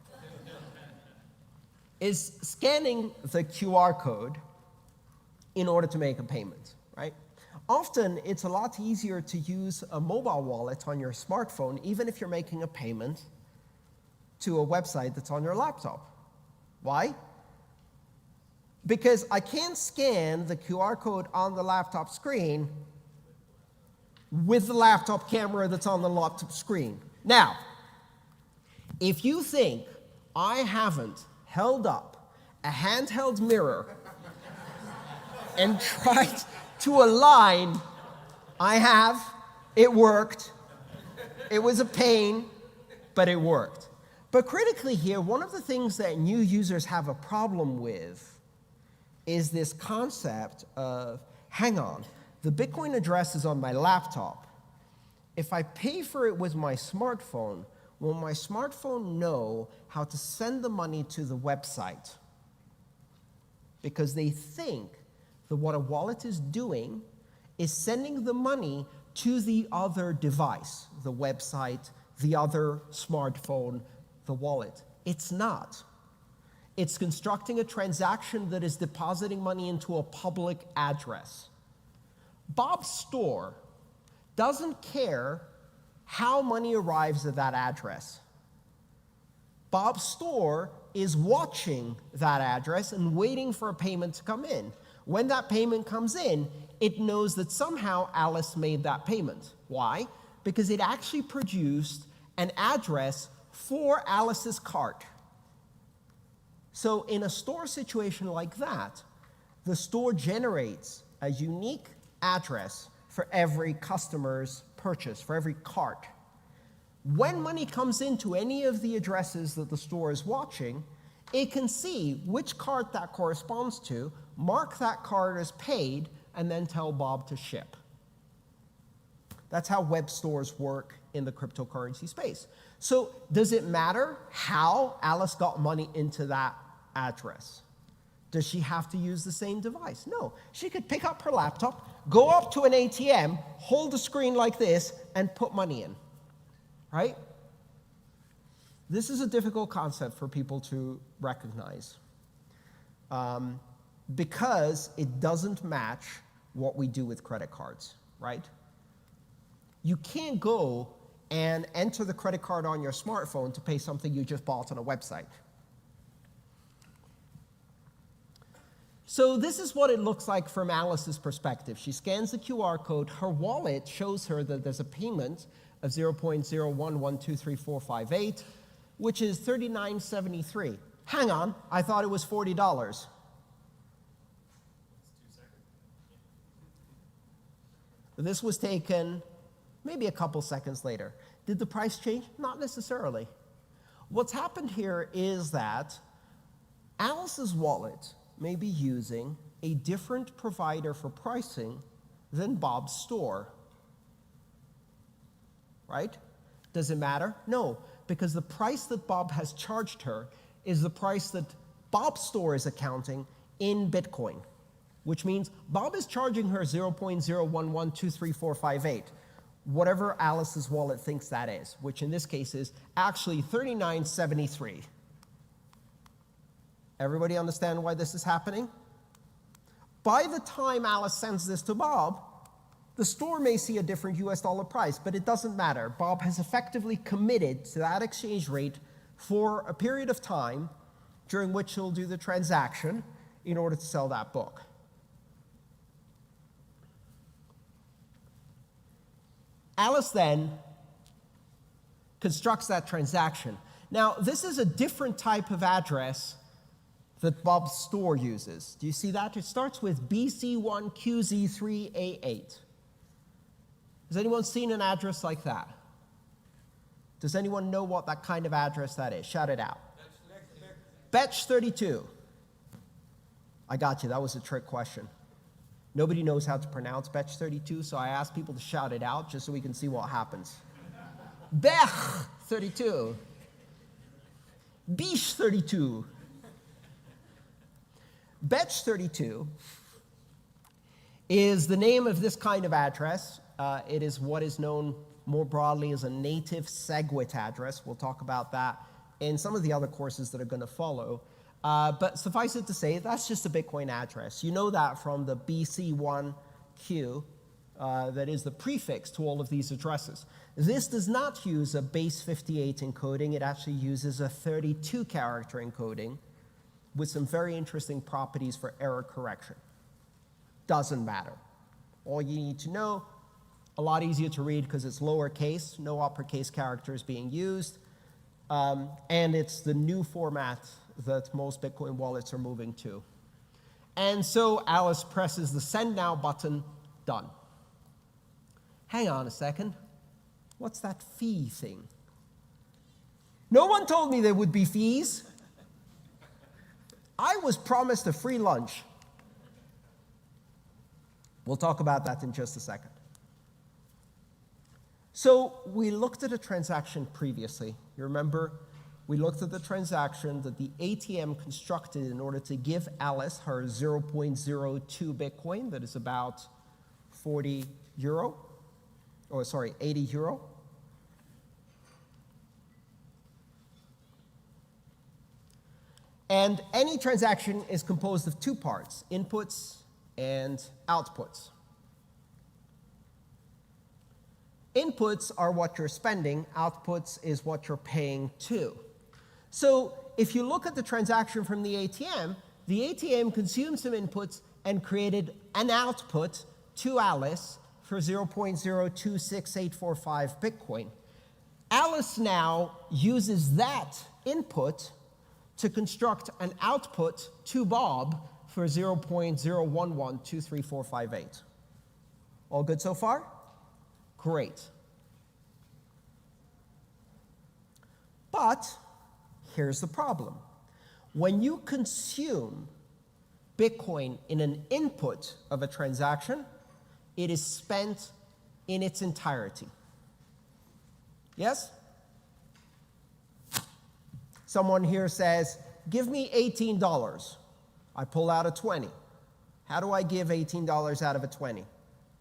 Is scanning the QR code in order to make a payment, right? Often, it's a lot easier to use a mobile wallet on your smartphone, even if you're making a payment to a website that's on your laptop. Why? Because I can't scan the QR code on the laptop screen with the laptop camera that's on the laptop screen. Now, if you think I haven't held up a handheld mirror and tried to align, I have. It worked. It was a pain, but it worked. But critically here, one of the things that new users have a problem with is this concept of, hang on, the Bitcoin address is on my laptop. If I pay for it with my smartphone, will my smartphone know how to send the money to the website? Because they think that what a wallet is doing is sending the money to the other device, the website, the other smartphone, the wallet. It's not. It's constructing a transaction that is depositing money into a public address. Bob's store doesn't care how money arrives at that address. Bob's store is watching that address and waiting for a payment to come in. When that payment comes in, it knows that somehow Alice made that payment. Why? Because it actually produced an address for Alice's cart. So in a store situation like that, the store generates a unique address for every customer's purchase, for every cart. When money comes into any of the addresses that the store is watching, it can see which cart that corresponds to, mark that cart as paid, and then tell Bob to ship. That's how web stores work in the cryptocurrency space. So does it matter how Alice got money into that address? Does she have to use the same device? No. She could pick up her laptop, go up to an ATM, hold the screen like this, and put money in. Right? This is a difficult concept for people to recognize because it doesn't match what we do with credit cards, right? You can't go and enter the credit card on your smartphone to pay something you just bought on a website. So this is what it looks like from Alice's perspective. She scans the QR code. Her wallet shows her that there's a payment of 0.01123458, which is $39.73. Hang on, I thought it was $40. This was taken maybe a couple seconds later. Did the price change? Not necessarily. What's happened here is that Alice's wallet may be using a different provider for pricing than Bob's store. Right? Does it matter? No, because the price that Bob has charged her is the price that Bob's store is accounting in Bitcoin, which means Bob is charging her 0.01123458, whatever Alice's wallet thinks that is, which in this case is actually $39.73. Everybody understand why this is happening? By the time Alice sends this to Bob, the store may see a different US dollar price, but it doesn't matter. Bob has effectively committed to that exchange rate for a period of time during which he'll do the transaction in order to sell that book. Alice then constructs that transaction. Now, this is a different type of address that Bob's store uses. Do you see that? It starts with BC1QZ3A8. Has anyone seen an address like that? Does anyone know what that kind of address that is? Shout it out. Betch 32. I got you. That was a trick question. Nobody knows how to pronounce Betch 32, so I asked people to shout it out just so we can see what happens. Bech 32. Bish 32. Betch 32 is the name of this kind of address. It is what is known more broadly as a native SegWit address. We'll talk about that in some of the other courses that are going to follow. But suffice it to say, that's just a Bitcoin address. You know that from the BC1Q, that is the prefix to all of these addresses. This does not use a base 58 encoding. It actually uses a 32-character encoding with some very interesting properties for error correction. Doesn't matter. All you need to know, a lot easier to read because it's lowercase, no uppercase characters being used, and it's the new format that most Bitcoin wallets are moving to. And so Alice presses the Send Now button, done. Hang on a second. What's that fee thing? No one told me there would be fees. I was promised a free lunch. We'll talk about that in just a second. So we looked at a transaction previously. You remember? We looked at the transaction that the ATM constructed in order to give Alice her 0.02 Bitcoin, that is about 80 euro. And any transaction is composed of two parts, inputs and outputs. Inputs are what you're spending, outputs is what you're paying to. So if you look at the transaction from the ATM consumed some inputs and created an output to Alice for 0.026845 Bitcoin. Alice now uses that input to construct an output to Bob for 0.011234458. All good so far? Great. But here's the problem. When you consume Bitcoin in an input of a transaction, it is spent in its entirety. Yes? Someone here says, give me $18. I pull out a 20. How do I give $18 out of a 20?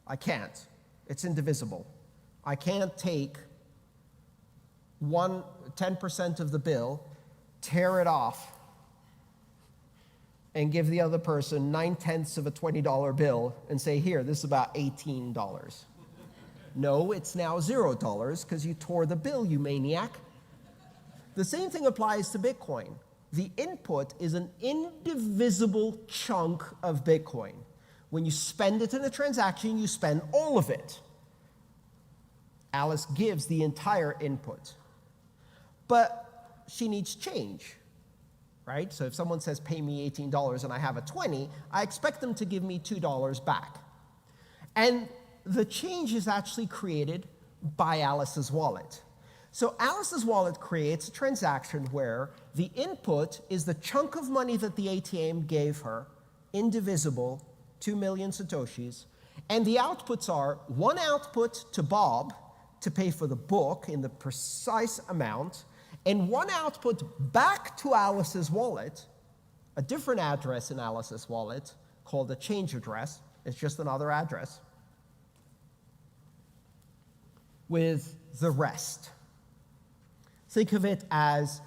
I can't. It's indivisible. I can't take 10% of the bill, tear it off, and give the other person 9/10 of a $20 bill and say, here, this is about $18. No, it's now $0 because you tore the bill, you maniac. The same thing applies to Bitcoin. The input is an indivisible chunk of Bitcoin. When you spend it in a transaction, you spend all of it. Alice gives the entire input. But she needs change, right? So if someone says, pay me $18 and I have a 20, I expect them to give me $2 back. And the change is actually created by Alice's wallet. So Alice's wallet creates a transaction where the input is the chunk of money that the ATM gave her, indivisible, 2 million Satoshis, and the outputs are one output to Bob to pay for the book in the precise amount, and one output back to Alice's wallet, a different address in Alice's wallet called a change address. It's just another address, with the rest. Think of it as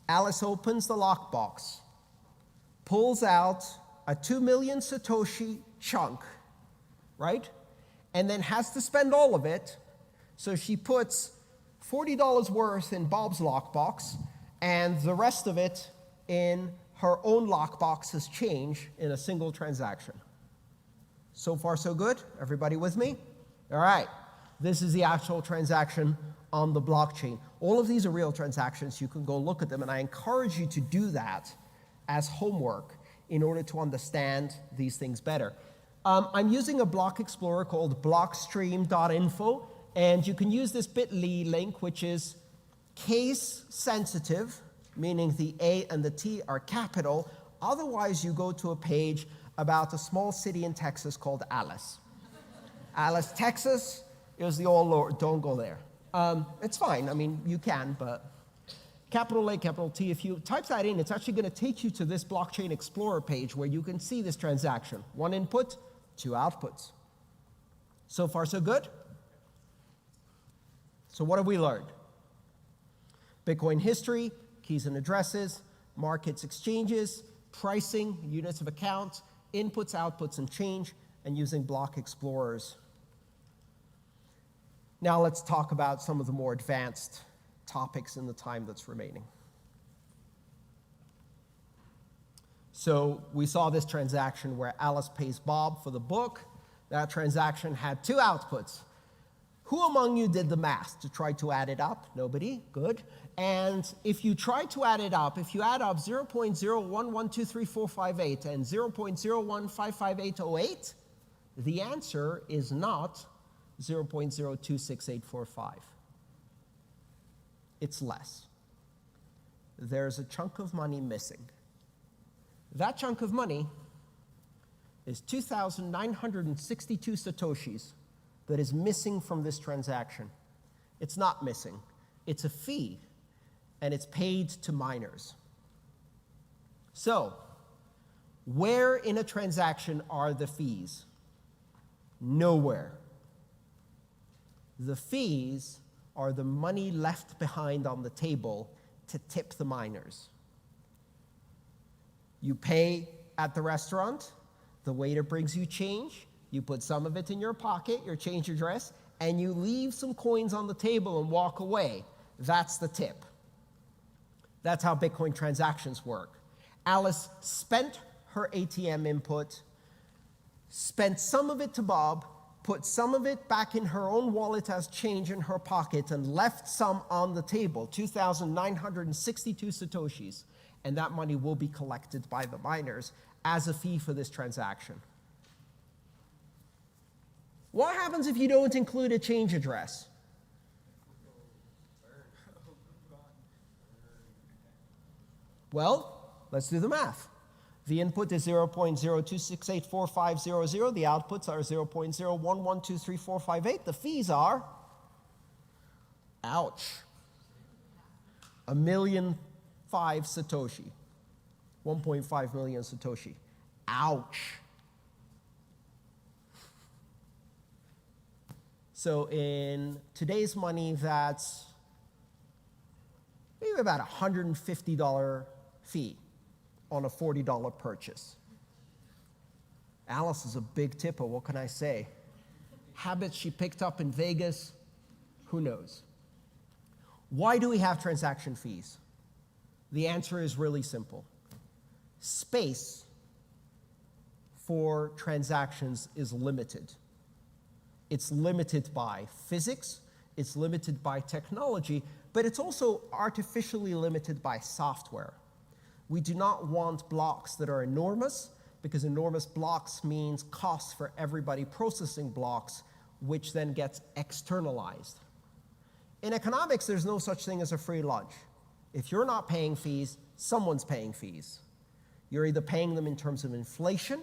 Alice opens the lockbox, pulls out a 2 million Satoshi chunk, right? And then has to spend all of it, so she puts $40 worth in Bob's lockbox and the rest of it in her own lockbox as change in a single transaction. So far, so good? Everybody with me? All right. This is the actual transaction on the blockchain. All of these are real transactions. You can go look at them, and I encourage you to do that as homework in order to understand these things better. I'm using a block explorer called blockstream.info, and you can use this bit.ly link, which is case sensitive, meaning the A and the T are capital. Otherwise, you go to a page about a small city in Texas called Alice. Alice, Texas is the all lower. Don't go there. It's fine. I mean, you can, but capital A, capital T, if you type that in, it's actually going to take you to this Blockchain Explorer page where you can see this transaction. One input, two outputs. So far, so good? So what have we learned? Bitcoin history, keys and addresses, markets, exchanges, pricing, units of account, inputs, outputs, and change, and using block explorers. Now let's talk about some of the more advanced topics in the time that's remaining. So we saw this transaction where Alice pays Bob for the book. That transaction had two outputs. Who among you did the math to try to add it up? Nobody? Good. And if you try to add it up, if you add up 0.011234458 and 0.0155808, the answer is not 0.026845. It's less. There's a chunk of money missing. That chunk of money is 2,962 Satoshis that is missing from this transaction. It's not missing. It's a fee, and it's paid to miners. So, where in a transaction are the fees? Nowhere. The fees are the money left behind on the table to tip the miners. You pay at the restaurant, the waiter brings you change, you put some of it in your pocket, your change address, and you leave some coins on the table and walk away. That's the tip. That's how Bitcoin transactions work. Alice spent her ATM input, spent some of it to Bob, put some of it back in her own wallet as change in her pocket, and left some on the table, 2,962 Satoshis, and that money will be collected by the miners as a fee for this transaction. What happens if you don't include a change address? Well, let's do the math. The input is 0.02684500. The outputs are 0.01123458. The fees are, ouch, 1,000,005 Satoshi. 1.5 million Satoshi. Ouch. So in today's money, that's maybe about $150 fee on a $40 purchase. Alice is a big tipper, what can I say? Habits she picked up in Vegas, who knows? Why do we have transaction fees? The answer is really simple. Space for transactions is limited. It's limited by physics, it's limited by technology, but it's also artificially limited by software. We do not want blocks that are enormous, because enormous blocks means costs for everybody processing blocks, which then gets externalized. In economics, there's no such thing as a free lunch. If you're not paying fees, someone's paying fees. You're either paying them in terms of inflation,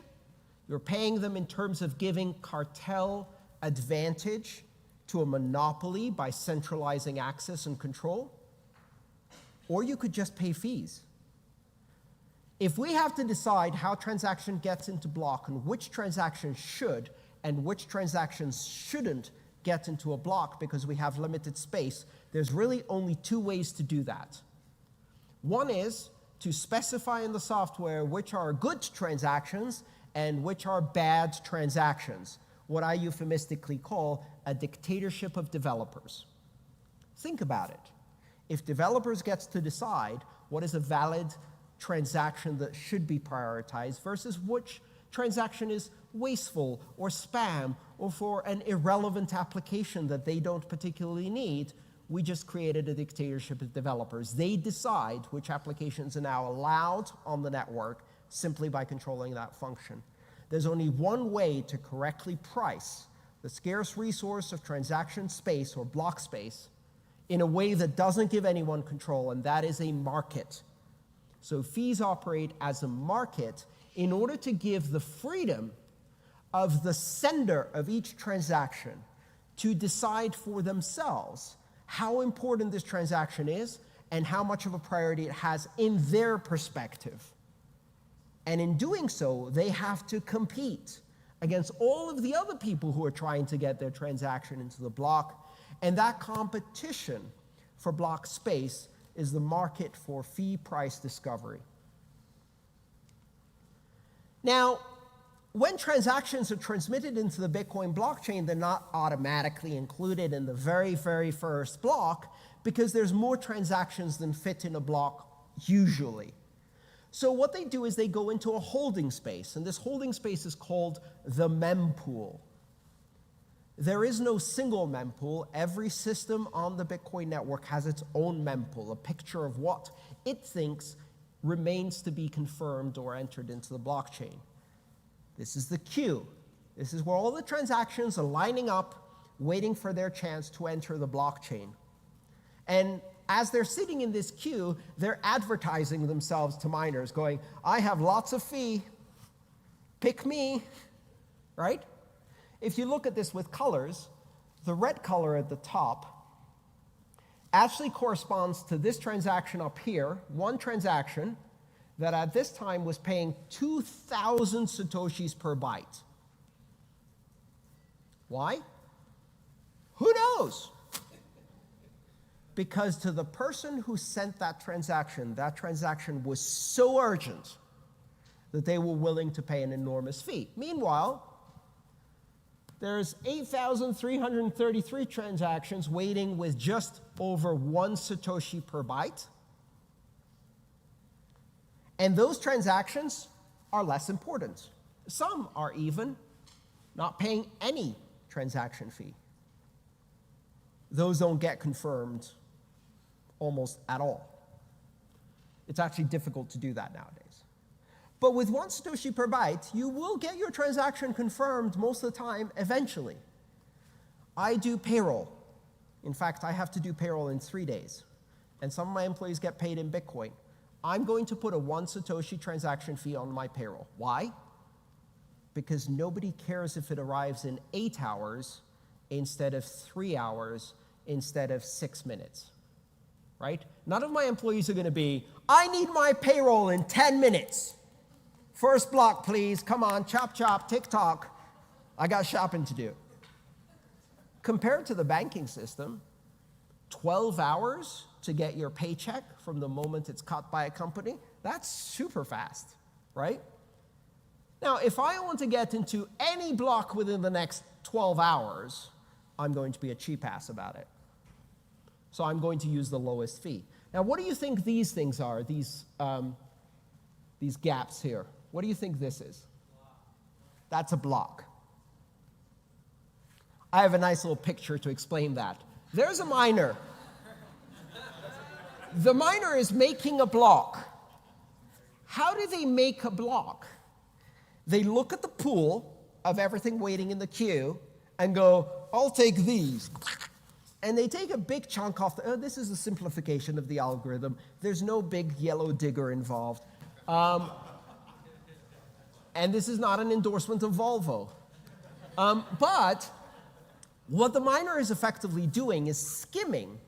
you're paying them in terms of giving cartel advantage to a monopoly by centralizing access and control, or you could just pay fees. If we have to decide how transaction gets into block and which transactions should and which transactions shouldn't get into a block because we have limited space, there's really only two ways to do that. One is to specify in the software which are good transactions and which are bad transactions, what I euphemistically call a dictatorship of developers. Think about it. If developers get to decide what is a valid transaction that should be prioritized versus which transaction is wasteful or spam or for an irrelevant application that they don't particularly need, we just created a dictatorship of developers. They decide which applications are now allowed on the network simply by controlling that function. There's only one way to correctly price the scarce resource of transaction space or block space in a way that doesn't give anyone control, and that is a market. So fees operate as a market in order to give the freedom of the sender of each transaction to decide for themselves how important this transaction is and how much of a priority it has in their perspective. And in doing so, they have to compete against all of the other people who are trying to get their transaction into the block. And that competition for block space is the market for fee price discovery. Now, when transactions are transmitted into the Bitcoin blockchain, they're not automatically included in the very, very first block because there's more transactions than fit in a block usually. So what they do is they go into a holding space, and this holding space is called the mempool. There is no single mempool. Every system on the Bitcoin network has its own mempool, a picture of what it thinks remains to be confirmed or entered into the blockchain. This is the queue. This is where all the transactions are lining up, waiting for their chance to enter the blockchain. And as they're sitting in this queue, they're advertising themselves to miners, going, I have lots of fee, pick me, right? If you look at this with colors, the red color at the top actually corresponds to this transaction up here, one transaction that at this time was paying 2,000 Satoshis per byte. Why? Who knows? Because to the person who sent that transaction was so urgent that they were willing to pay an enormous fee. Meanwhile, there's 8,333 transactions waiting with just over 1 Satoshi per byte. And those transactions are less important. Some are even not paying any transaction fee. Those don't get confirmed almost at all. It's actually difficult to do that nowadays. But with 1 Satoshi per byte, you will get your transaction confirmed most of the time eventually. I do payroll. In fact, I have to do payroll in 3 days. And some of my employees get paid in Bitcoin. I'm going to put a 1 Satoshi transaction fee on my payroll. Why? Because nobody cares if it arrives in 8 hours instead of 3 hours instead of 6 minutes. Right? None of my employees are going to be, I need my payroll in 10 minutes. First block, please. Come on, chop, chop, tick-tock. I got shopping to do. Compared to the banking system, 12 hours to get your paycheck from the moment it's cut by a company, that's super fast, right? Now, if I want to get into any block within the next 12 hours, I'm going to be a cheap ass about it. So I'm going to use the lowest fee. Now, what do you think these things are, these gaps here? What do you think this is? That's a block. I have a nice little picture to explain that. There's a miner. The miner is making a block. How do they make a block? They look at the pool of everything waiting in the queue and go, I'll take these. And they take a big chunk off. This is a simplification of the algorithm. There's no big yellow digger involved. And this is not an endorsement of Volvo. But what the miner is effectively doing is skimming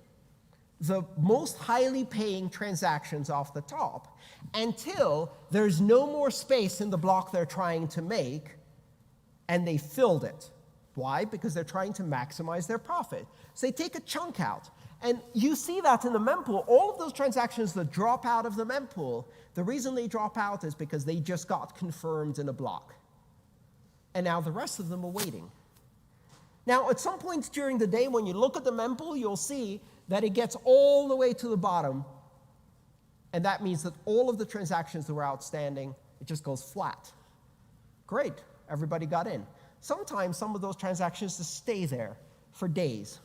the most highly paying transactions off the top until there's no more space in the block they're trying to make, and they filled it. Why? Because they're trying to maximize their profit. So they take a chunk out. And you see that in the mempool. All of those transactions that drop out of the mempool, the reason they drop out is because they just got confirmed in a block. And now the rest of them are waiting. Now, at some point during the day, when you look at the mempool, you'll see that it gets all the way to the bottom. And that means that all of the transactions that were outstanding, it just goes flat. Great, everybody got in. Sometimes some of those transactions just stay there for days.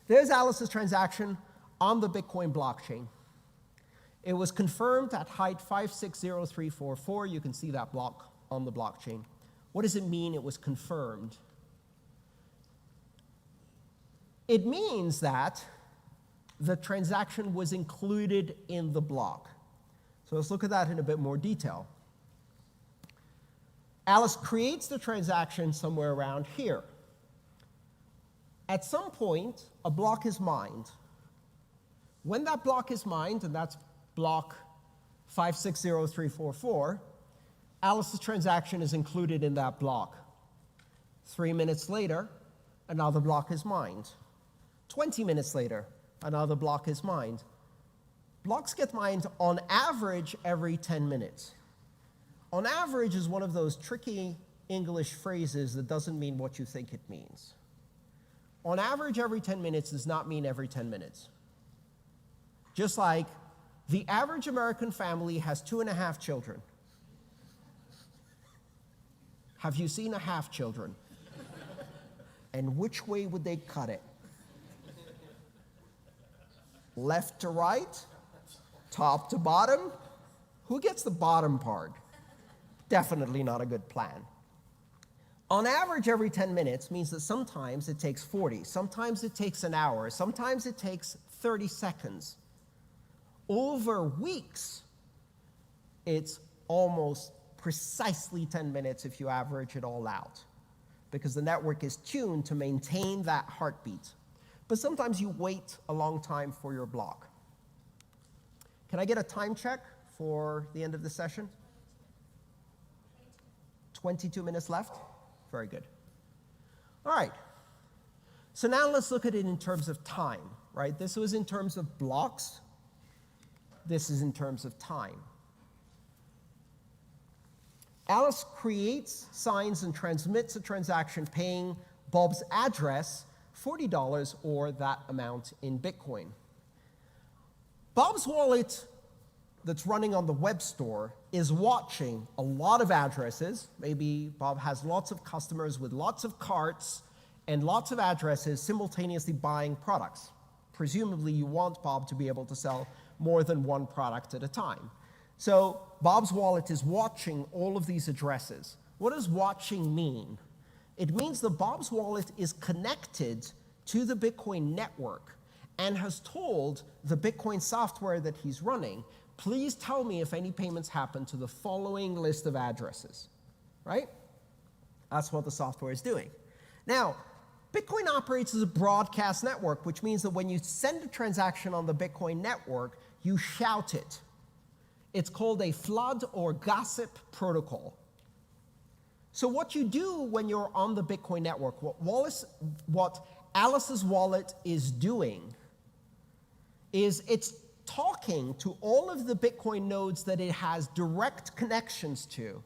There's Alice's transaction on the Bitcoin blockchain. It was confirmed at height 560344. You can see that block on the blockchain. What does it mean it was confirmed? It means that the transaction was included in the block. So let's look at that in a bit more detail. Alice creates the transaction somewhere around here. At some point, a block is mined. When that block is mined, and that's block 560344, Alice's transaction is included in that block. 3 minutes later, another block is mined. 20 minutes later, another block is mined. Blocks get mined on average every 10 minutes. On average is one of those tricky English phrases that doesn't mean what you think it means. On average, every 10 minutes does not mean every 10 minutes. Just like the average American family has 2.5 children. Have you seen a half children? And which way would they cut it? Left to right? Top to bottom? Who gets the bottom part? Definitely not a good plan. On average, every 10 minutes means that sometimes it takes 40, sometimes it takes an hour, sometimes it takes 30 seconds. Over weeks, it's almost precisely 10 minutes if you average it all out, because the network is tuned to maintain that heartbeat. But sometimes you wait a long time for your block. Can I get a time check for the end of the session? 22 minutes left? Very good. All right. So now let's look at it in terms of time, right? This was in terms of blocks. This is in terms of time. Alice creates, signs, and transmits a transaction paying Bob's address $40 or that amount in Bitcoin. Bob's wallet that's running on the web store is watching a lot of addresses. Maybe Bob has lots of customers with lots of carts and lots of addresses simultaneously buying products. Presumably, you want Bob to be able to sell more than one product at a time. So Bob's wallet is watching all of these addresses. What does watching mean? It means that Bob's wallet is connected to the Bitcoin network and has told the Bitcoin software that he's running, please tell me if any payments happen to the following list of addresses, right? That's what the software is doing. Now, Bitcoin operates as a broadcast network, which means that when you send a transaction on the Bitcoin network, you shout it. It's called a flood or gossip protocol. So what you do when you're on the Bitcoin network, what Alice's wallet is doing is it's talking to all of the Bitcoin nodes that it has direct connections to,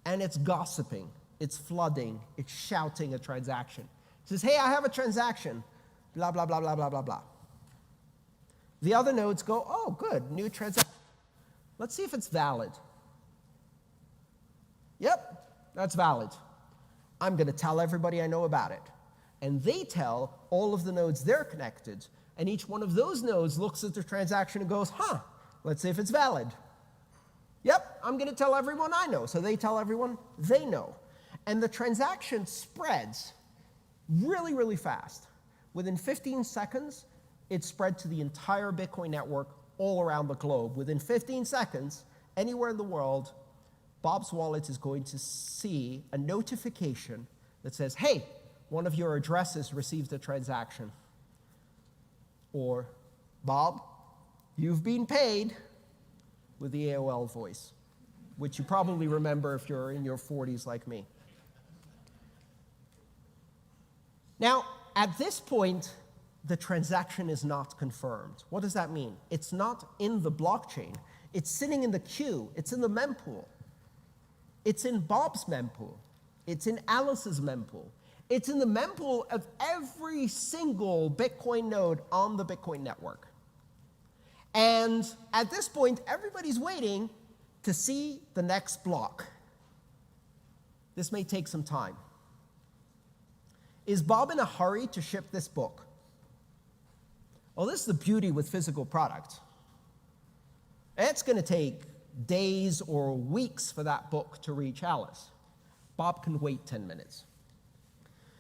and it's gossiping, it's flooding, it's shouting a transaction. It says, hey, I have a transaction, blah, blah, blah, blah, blah, blah, blah. The other nodes go, oh, good, new transaction. Let's see if it's valid. Yep, that's valid. I'm going to tell everybody I know about it. And they tell all of the nodes they're connected, and each one of those nodes looks at the transaction and goes, huh, let's see if it's valid. Yep, I'm going to tell everyone I know. So they tell everyone they know. And the transaction spreads really, really fast. Within 15 seconds, it spread to the entire Bitcoin network all around the globe. Within 15 seconds, anywhere in the world, Bob's wallet is going to see a notification that says, hey, one of your addresses received a transaction. Or, Bob, you've been paid, with the AOL voice, which you probably remember if you're in your 40s like me. Now, at this point, the transaction is not confirmed. What does that mean? It's not in the blockchain. It's sitting in the queue. It's in the mempool. It's in Bob's mempool. It's in Alice's mempool. It's in the mempool of every single Bitcoin node on the Bitcoin network. And at this point, everybody's waiting to see the next block. This may take some time. Is Bob in a hurry to ship this book? Well, this is the beauty with physical product. It's going to take days or weeks for that book to reach Alice. Bob can wait 10 minutes.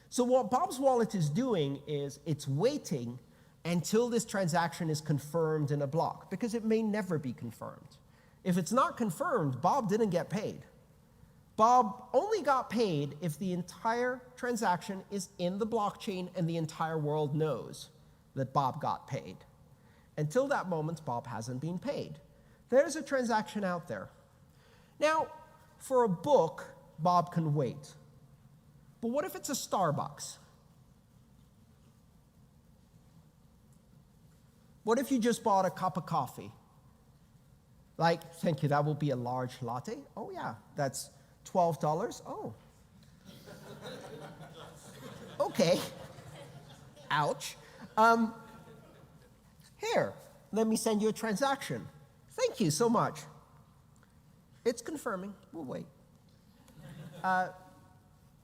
So what Bob's wallet is doing is it's waiting until this transaction is confirmed in a block, because it may never be confirmed. If it's not confirmed, Bob didn't get paid. Bob only got paid if the entire transaction is in the blockchain and the entire world knows that Bob got paid. Until that moment, Bob hasn't been paid. There's a transaction out there. Now, for a book, Bob can wait. But what if it's a Starbucks? What if you just bought a cup of coffee? Like, thank you, that will be a large latte. Oh yeah, that's $12. Oh. Okay. Ouch. Here, let me send you a transaction. Thank you so much. It's confirming. We'll wait.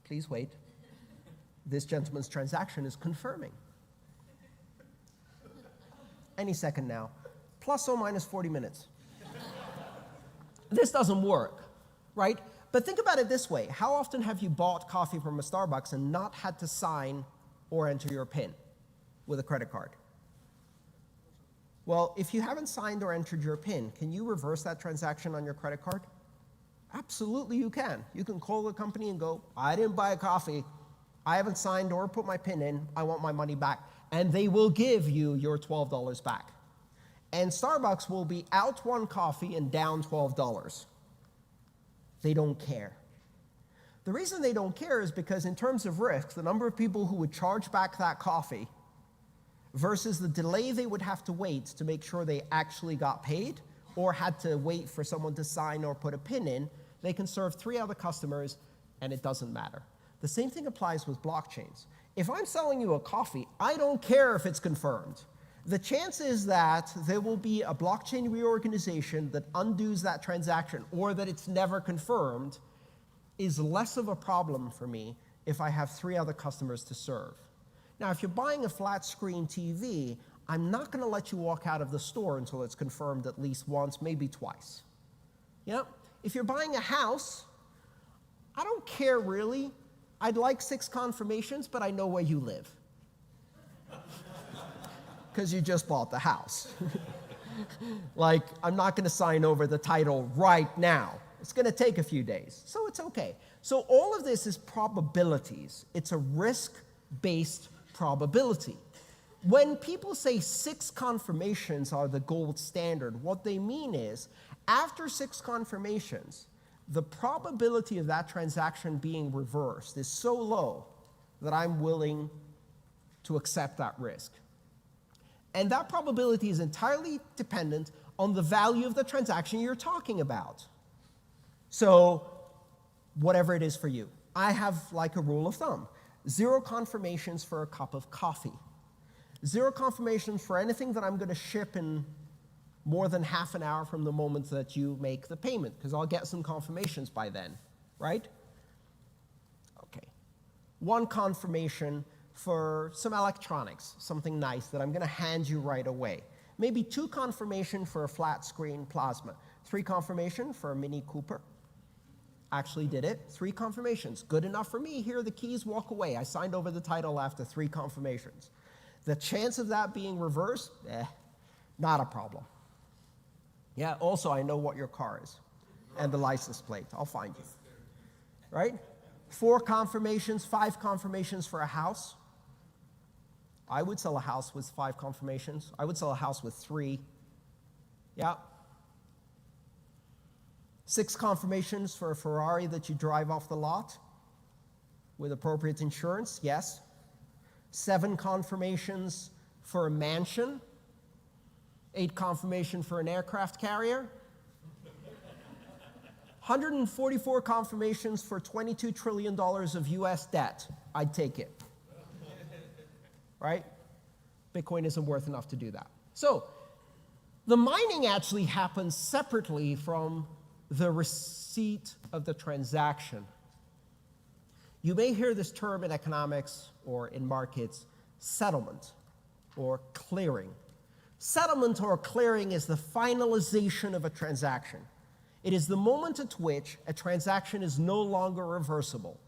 Please wait. This gentleman's transaction is confirming. Any second now. Plus or minus 40 minutes. This doesn't work, right? But think about it this way. How often have you bought coffee from a Starbucks and not had to sign or enter your PIN with a credit card? Well, if you haven't signed or entered your PIN, can you reverse that transaction on your credit card? Absolutely you can. You can call the company and go, I didn't buy a coffee. I haven't signed or put my PIN in. I want my money back. And they will give you your $12 back. And Starbucks will be out one coffee and down $12. They don't care. The reason they don't care is because in terms of risk, the number of people who would charge back that coffee versus the delay they would have to wait to make sure they actually got paid or had to wait for someone to sign or put a PIN in, They can serve 3 other customers, and it doesn't matter. The same thing applies with blockchains. If I'm selling you a coffee, I don't care if it's confirmed. The chances that there will be a blockchain reorganization that undoes that transaction or that it's never confirmed is less of a problem for me if I have 3 other customers to serve. Now, if you're buying a flat screen TV, I'm not going to let you walk out of the store until it's confirmed at least once, maybe twice. Yeah? If you're buying a house, I don't care really. I'd like 6 confirmations, but I know where you live. Because you just bought the house. Like, I'm not going to sign over the title right now. It's going to take a few days, so it's okay. So all of this is probabilities. It's a risk-based probability. When people say 6 confirmations are the gold standard, what they mean is, after 6 confirmations, the probability of that transaction being reversed is so low that I'm willing to accept that risk. And that probability is entirely dependent on the value of the transaction you're talking about. So, whatever it is for you. I have like a rule of thumb. 0 confirmations for a cup of coffee. 0 confirmations for anything that I'm going to ship in more than half an hour from the moment that you make the payment, because I'll get some confirmations by then, right? Okay. 1 confirmation for some electronics, something nice that I'm going to hand you right away. Maybe 2 confirmation for a flat screen plasma. 3 confirmation for a Mini Cooper. Actually did it. 3 confirmations. Good enough for me. Here are the keys, walk away. I signed over the title after 3 confirmations. The chance of that being reversed, not a problem. Yeah, also I know what your car is and the license plate. I'll find you. Right? 4 confirmations, 5 confirmations for a house. I would sell a house with 5 confirmations. I would sell a house with 3. Yeah. 6 confirmations for a Ferrari that you drive off the lot with appropriate insurance, yes. 7 confirmations for a mansion. 8 confirmation for an aircraft carrier. 144 confirmations for $22 trillion of US debt. I'd take it. Right? Bitcoin isn't worth enough to do that. So, the mining actually happens separately from the receipt of the transaction. You may hear this term in economics or in markets, settlement or clearing. Settlement or clearing is the finalization of a transaction. It is the moment at which a transaction is no longer reversible.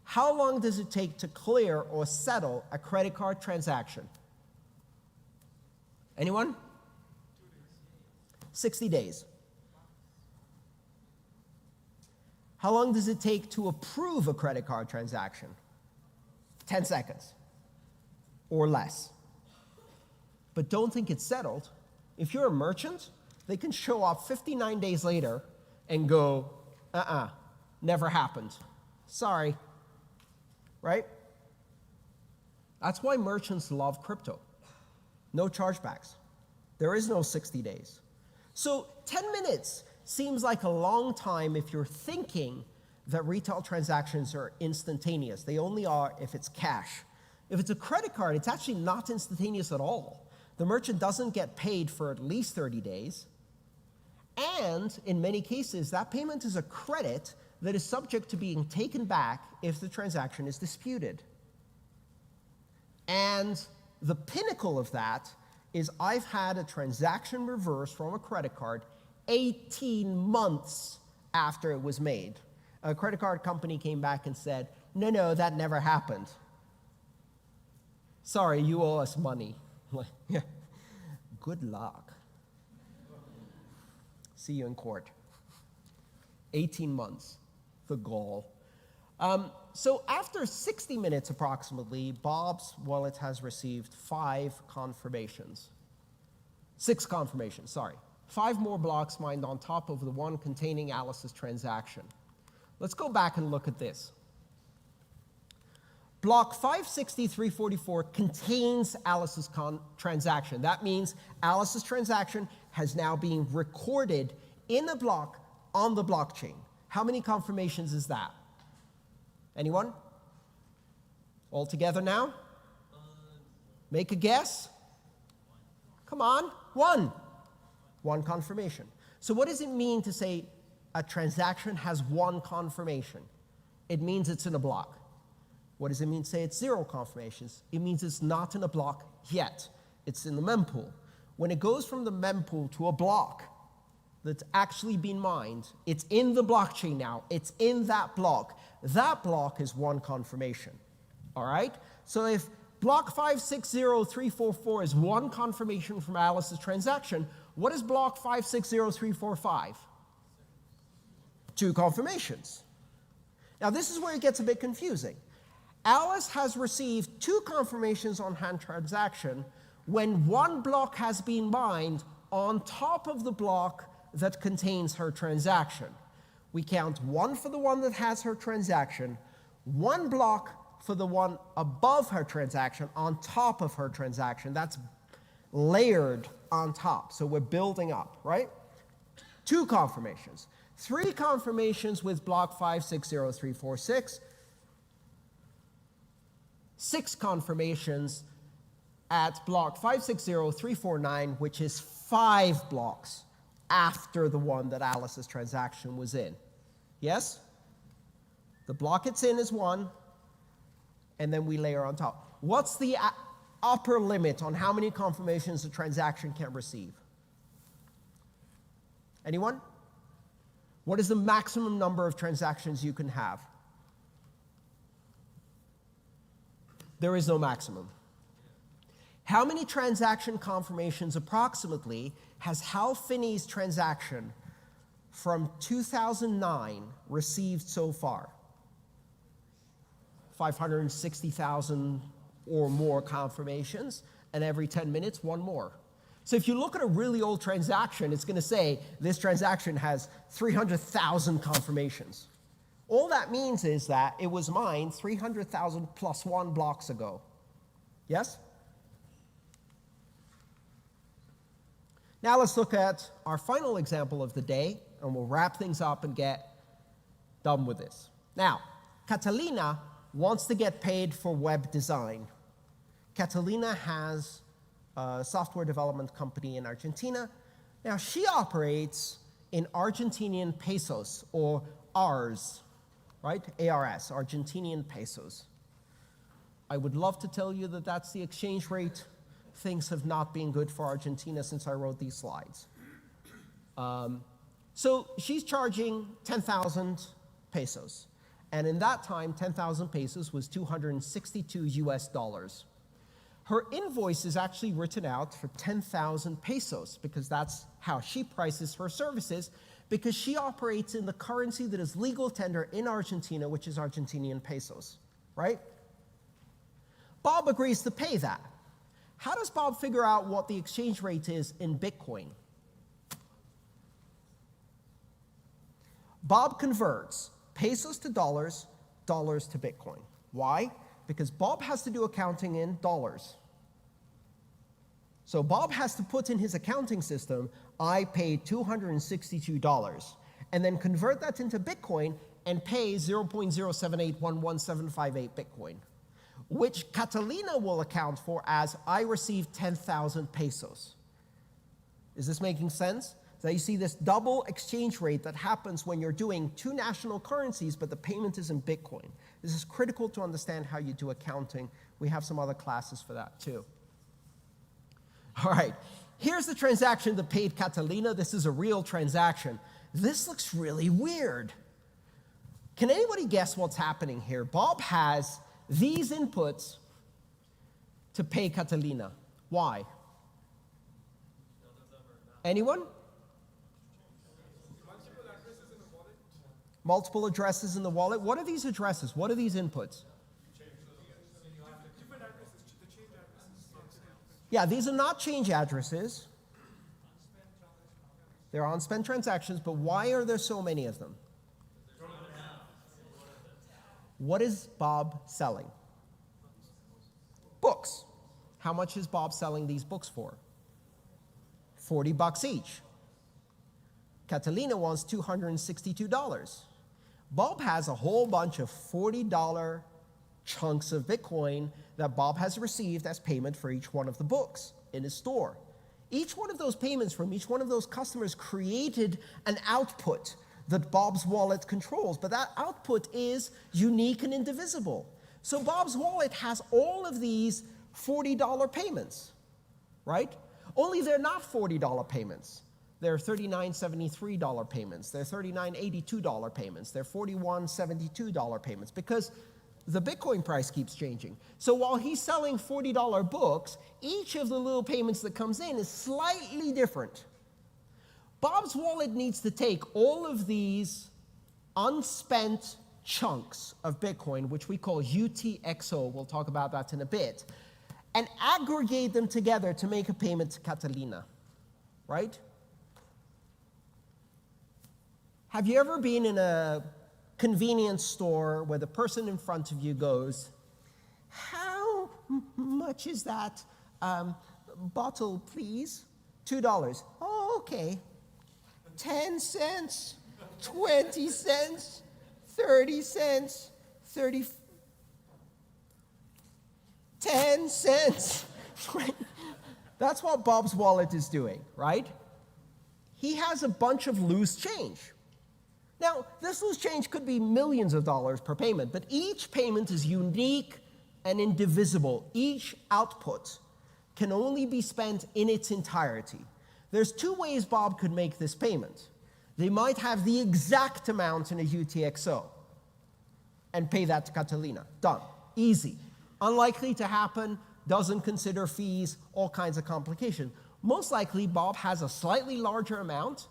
How long does it take to clear or settle a credit card transaction? Anyone? 60 days. How long does it take to approve a credit card transaction? 10 seconds or less. But don't think it's settled. If you're a merchant, they can show up 59 days later and go, never happened. Sorry. Right? That's why merchants love crypto. No chargebacks. There is no 60 days. So 10 minutes seems like a long time if you're thinking that retail transactions are instantaneous. They only are if it's cash. If it's a credit card, it's actually not instantaneous at all. The merchant doesn't get paid for at least 30 days. And in many cases, that payment is a credit that is subject to being taken back if the transaction is disputed. And the pinnacle of that is I've had a transaction reversed from a credit card 18 months after it was made. A credit card company came back and said, no, that never happened. Sorry, you owe us money. Good luck. See you in court. 18 months, the goal. So after 60 minutes approximately, Bob's wallet has received 5 confirmations. 6 confirmations, sorry. 5 more blocks mined on top of the one containing Alice's transaction. Let's go back and look at this. Block 56344 contains Alice's transaction. That means Alice's transaction has now been recorded in a block on the blockchain. How many confirmations is that? Anyone? All together now? Make a guess. Come on, one. One confirmation. So what does it mean to say a transaction has one confirmation? It means it's in a block. What does it mean to say it's 0 confirmations? It means it's not in a block yet. It's in the mempool. When it goes from the mempool to a block that's actually been mined, it's in the blockchain now. It's in that block. That block is one confirmation. All right? So if block 560344 is one confirmation from Alice's transaction, what is block 560345? 2 confirmations. Now this is where it gets a bit confusing. Alice has received 2 confirmations on her transaction when one block has been mined on top of the block that contains her transaction. We count 1 for the one that has her transaction, 1 block for the one above her transaction, on top of her transaction. That's layered on top. So we're building up, right? 2 confirmations. 3 confirmations with block 560346. 6 confirmations at block 560349, which is 5 blocks after the one that Alice's transaction was in. Yes? The block it's in is 1, and then we layer on top. What's the upper limit on how many confirmations a transaction can receive? Anyone? What is the maximum number of transactions you can have? There is no maximum. How many transaction confirmations approximately has Hal Finney's transaction from 2009 received so far? 560,000 or more confirmations, and every 10 minutes, 1 more. So if you look at a really old transaction, it's going to say this transaction has 300,000 confirmations. All that means is that it was mined 300,000 plus 1 blocks ago. Yes? Now let's look at our final example of the day, and we'll wrap things up and get done with this. Now, Catalina wants to get paid for web design. Catalina has a software development company in Argentina. Now, she operates in Argentinian pesos, or ARS, right? ARS, Argentinian pesos. I would love to tell you that that's the exchange rate. Things have not been good for Argentina since I wrote these slides. So she's charging 10,000 pesos. And in that time, 10,000 pesos was 262 US dollars. Her invoice is actually written out for 10,000 pesos because that's how she prices her services, because she operates in the currency that is legal tender in Argentina, which is Argentinian pesos, right? Bob agrees to pay that. How does Bob figure out what the exchange rate is in Bitcoin? Bob converts pesos to dollars, dollars to Bitcoin. Why? Because Bob has to do accounting in dollars. So Bob has to put in his accounting system, I paid $262, and then convert that into Bitcoin and pay 0.0781175 Bitcoin, which Catalina will account for as I received 10,000 pesos. Is this making sense? So you see this double exchange rate that happens when you're doing 2 national currencies, but the payment is in Bitcoin. This is critical to understand how you do accounting. We have some other classes for that too. All right, here's the transaction that paid Catalina. This is a real transaction. This looks really weird. Can anybody guess what's happening here? Bob has these inputs to pay Catalina. Why? Anyone? Multiple addresses in the wallet. What are these addresses? What are these inputs? Yeah, these are not change addresses. They're unspent transactions, but why are there so many of them? What is Bob selling? Books. How much is Bob selling these books for? $40 each. Catalina wants $262. Bob has a whole bunch of $40 chunks of Bitcoin that Bob has received as payment for each one of the books in his store. Each one of those payments from each one of those customers created an output that Bob's wallet controls, but that output is unique and indivisible. So Bob's wallet has all of these $40 payments, right? Only they're not $40 payments. They're $39.73 payments. They're $39.82 payments. They're $41.72 payments because the Bitcoin price keeps changing. So while he's selling $40 books, each of the little payments that comes in is slightly different. Bob's wallet needs to take all of these unspent chunks of Bitcoin, which we call UTXO, we'll talk about that in a bit, and aggregate them together to make a payment to Catalina, right? Have you ever been in a convenience store where the person in front of you goes, "How much is that bottle, please?" $2. "Oh, okay." 10 cents, 20 cents, 30 cents, 10 cents. That's what Bob's wallet is doing, right? He has a bunch of loose change. Now, this loose change could be millions of dollars per payment, but each payment is unique and indivisible. Each output can only be spent in its entirety. There's two ways Bob could make this payment. They might have the exact amount in a UTXO and pay that to Catalina. Done. Easy. Unlikely to happen, doesn't consider fees, all kinds of complication. Most likely, Bob has a slightly larger amount,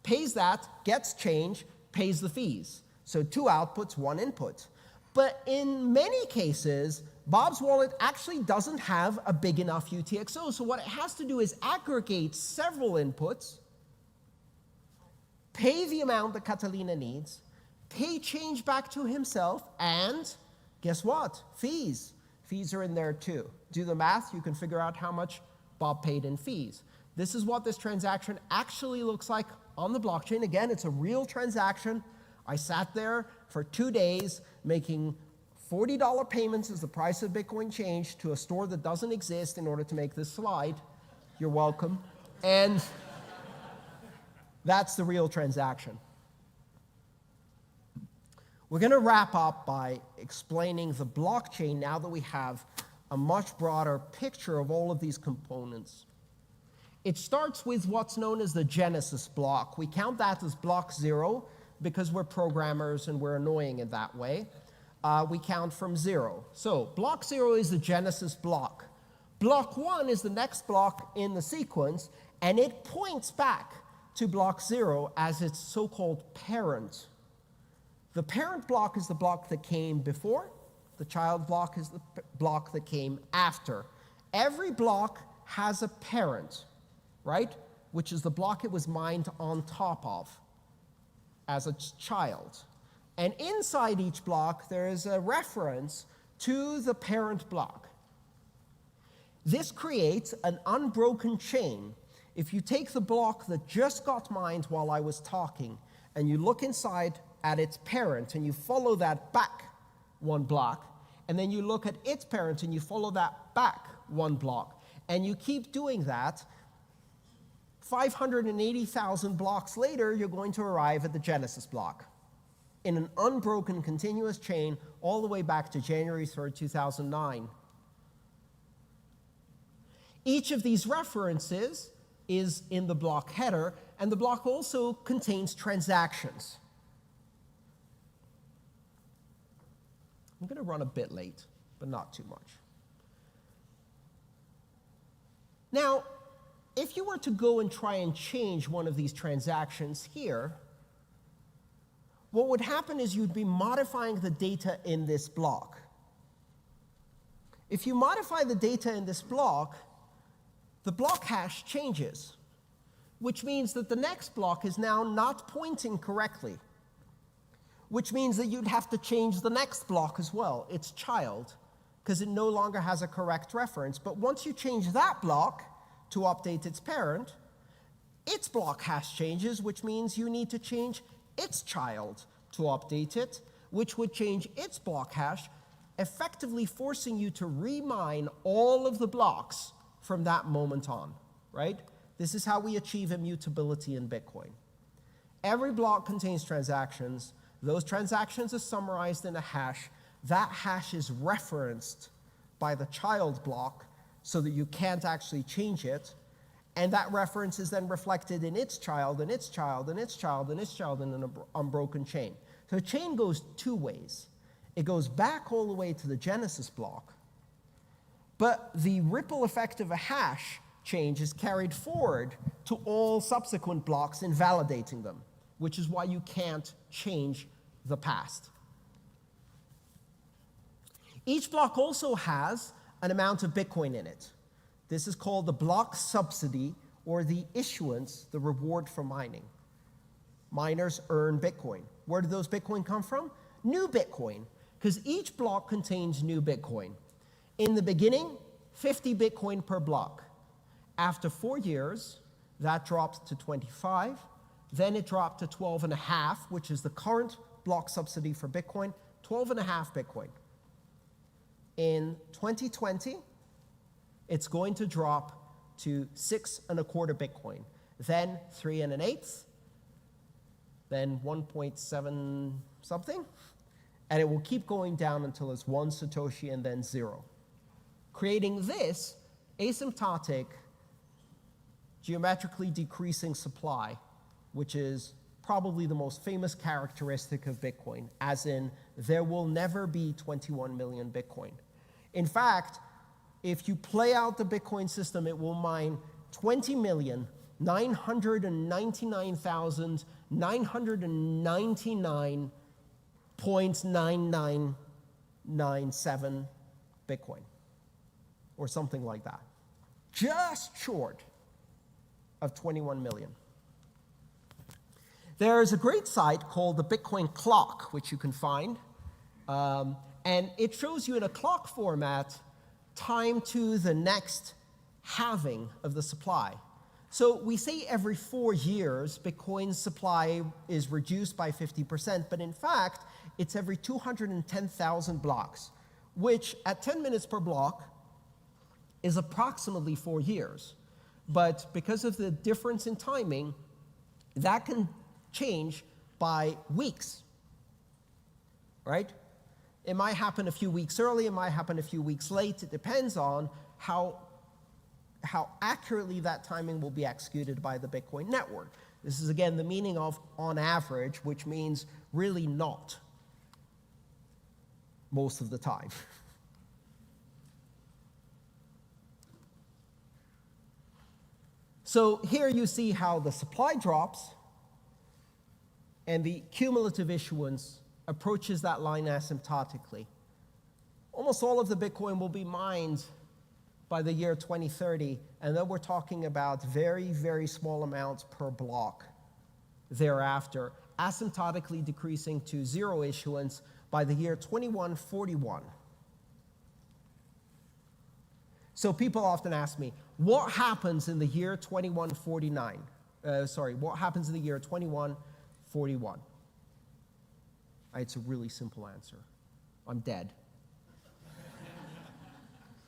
pays that, gets change, pays the fees. So 2 outputs, 1 input. But in many cases, Bob's wallet actually doesn't have a big enough UTXO. So what it has to do is aggregate several inputs, pay the amount that Catalina needs, pay change back to himself, and guess what? Fees. Fees are in there too. Do the math, you can figure out how much Bob paid in fees. This is what this transaction actually looks like on the blockchain. Again, it's a real transaction. I sat there for 2 days making $40 payments as the price of Bitcoin changed to a store that doesn't exist in order to make this slide. You're welcome. And that's the real transaction. We're going to wrap up by explaining the blockchain now that we have a much broader picture of all of these components. It starts with what's known as the Genesis block. We count that as block 0 because we're programmers and we're annoying in that way. We count from 0. So block 0 is the Genesis block. Block 1 is the next block in the sequence, and it points back to block 0 as its so-called parent. The parent block is the block that came before. The child block is the block that came after. Every block has a parent, right? Which is the block it was mined on top of as a child. And inside each block, there is a reference to the parent block. This creates an unbroken chain. If you take the block that just got mined while I was talking, and you look inside at its parent, and you follow that back 1 block, and then you look at its parent, and you follow that back 1 block, and you keep doing that, 580,000 blocks later, you're going to arrive at the Genesis block in an unbroken continuous chain all the way back to January 3rd, 2009. Each of these references is in the block header, and the block also contains transactions. I'm going to run a bit late, but not too much. Now, if you were to go and try and change one of these transactions here, what would happen is you'd be modifying the data in this block. If you modify the data in this block, the block hash changes, which means that the next block is now not pointing correctly, which means that you'd have to change the next block as well, its child, because it no longer has a correct reference. But once you change that block to update its parent block hash changes, which means you need to change its child to update it, which would change its block hash, effectively forcing you to remine all of the blocks from that moment on, right? This is how we achieve immutability in Bitcoin. Every block contains transactions. Those transactions are summarized in a hash. That hash is referenced by the child block so that you can't actually change it. And that reference is then reflected in its child, and its child, and its child, and its child in an unbroken chain. So a chain goes two ways. It goes back all the way to the genesis block, but the ripple effect of a hash change is carried forward to all subsequent blocks, invalidating them, which is why you can't change the past. Each block also has an amount of Bitcoin in it. This is called the block subsidy, or the issuance, the reward for mining. Miners earn Bitcoin. Where do those Bitcoin come from? New Bitcoin, because each block contains new Bitcoin. In the beginning, 50 Bitcoin per block. After 4 years, that dropped to 25. Then it dropped to 12.5, which is the current block subsidy for Bitcoin, 12.5 Bitcoin. In 2020, it's going to drop to 6.25 Bitcoin, then 3.125, then 1.7 something, and it will keep going down until it's 1 Satoshi and then 0, creating this asymptotic, geometrically decreasing supply, which is probably the most famous characteristic of Bitcoin, as in there will never be 21 million Bitcoin. In fact, if you play out the Bitcoin system, it will mine 20,999,999.9997 Bitcoin, or something like that. Just short of 21 million. There's a great site called the Bitcoin Clock, which you can find, and it shows you in a clock format time to the next halving of the supply. So we say every 4 years, Bitcoin's supply is reduced by 50%, but in fact, it's every 210,000 blocks, which at 10 minutes per block is approximately 4 years. But because of the difference in timing, that can change by weeks, right? It might happen a few weeks early, it might happen a few weeks late. It depends on how accurately that timing will be executed by the Bitcoin network. This is, again, the meaning of on average, which means really not most of the time. So here you see how the supply drops and the cumulative issuance approaches that line asymptotically. Almost all of the Bitcoin will be mined by the year 2030, and then we're talking about very, very small amounts per block thereafter, asymptotically decreasing to 0 issuance by the year 2141. So people often ask me, what happens in the year 2149? What happens in the year 2141? It's a really simple answer. I'm dead.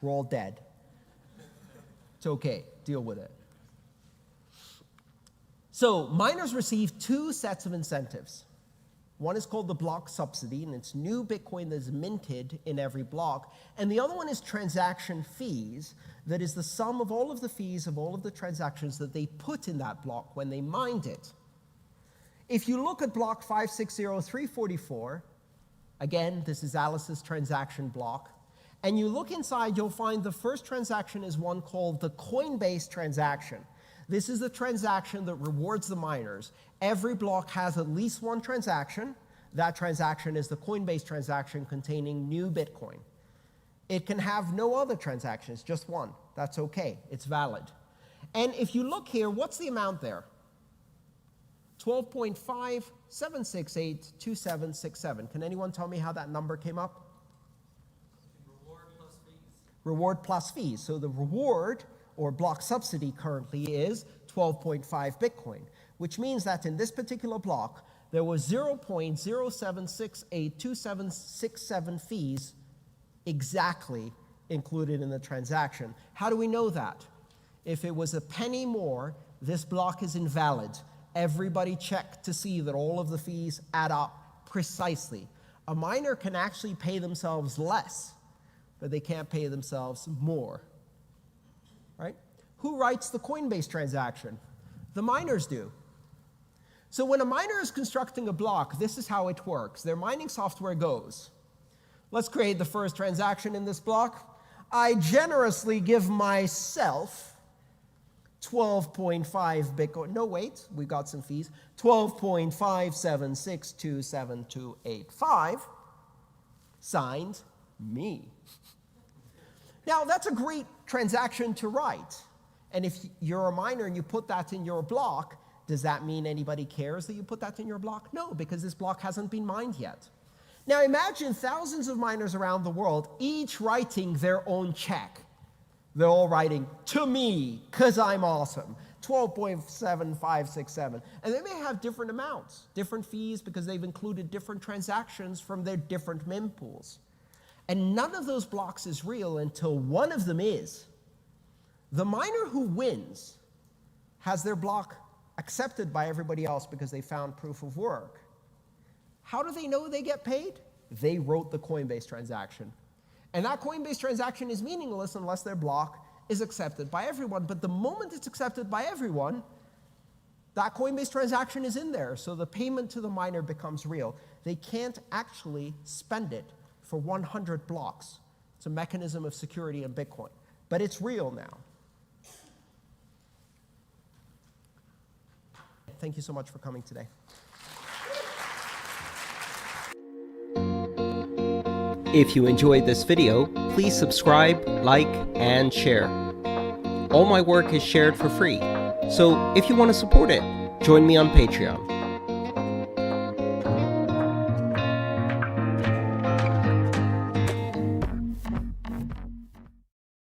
We're all dead. It's okay, deal with it. So miners receive 2 sets of incentives. One is called the block subsidy, and it's new Bitcoin that is minted in every block. And the other one is transaction fees, that is the sum of all of the fees of all of the transactions that they put in that block when they mined it. If you look at block 560344, again, this is Alice's transaction block, and you look inside, you'll find the first transaction is one called the Coinbase transaction. This is the transaction that rewards the miners. Every block has at least one transaction. That transaction is the Coinbase transaction containing new Bitcoin. It can have no other transactions, just one. That's okay, it's valid. And if you look here, what's the amount there? 12.57682767. Can anyone tell me how that number came up? Reward plus fees. Reward plus fees. So the reward, or block subsidy, currently is 12.5 Bitcoin, which means that in this particular block, there was 0.07682767 fees exactly included in the transaction. How do we know that? If it was a penny more, this block is invalid. Everybody checked to see that all of the fees add up precisely. A miner can actually pay themselves less, but they can't pay themselves more. Right? Who writes the Coinbase transaction? The miners do. So when a miner is constructing a block, this is how it works. Their mining software goes, let's create the first transaction in this block. I generously give myself 12.5 Bitcoin. No, wait, we've got some fees. 12.576272285, signed me. Now, that's a great transaction to write. And if you're a miner and you put that in your block, does that mean anybody cares that you put that in your block? No, because this block hasn't been mined yet. Now imagine thousands of miners around the world, each writing their own check. They're all writing, to me, because I'm awesome, 12.7567. And they may have different amounts, different fees, because they've included different transactions from their different mempools. And none of those blocks is real until one of them is. The miner who wins has their block accepted by everybody else because they found proof of work. How do they know they get paid? They wrote the Coinbase transaction. And that Coinbase transaction is meaningless unless their block is accepted by everyone. But the moment it's accepted by everyone, that Coinbase transaction is in there. So the payment to the miner becomes real. They can't actually spend it for 100 blocks. It's a mechanism of security in Bitcoin. But it's real now. Thank you so much for coming today. If you enjoyed this video, please subscribe, like, and share. All my work is shared for free, so if you want to support it, join me on Patreon.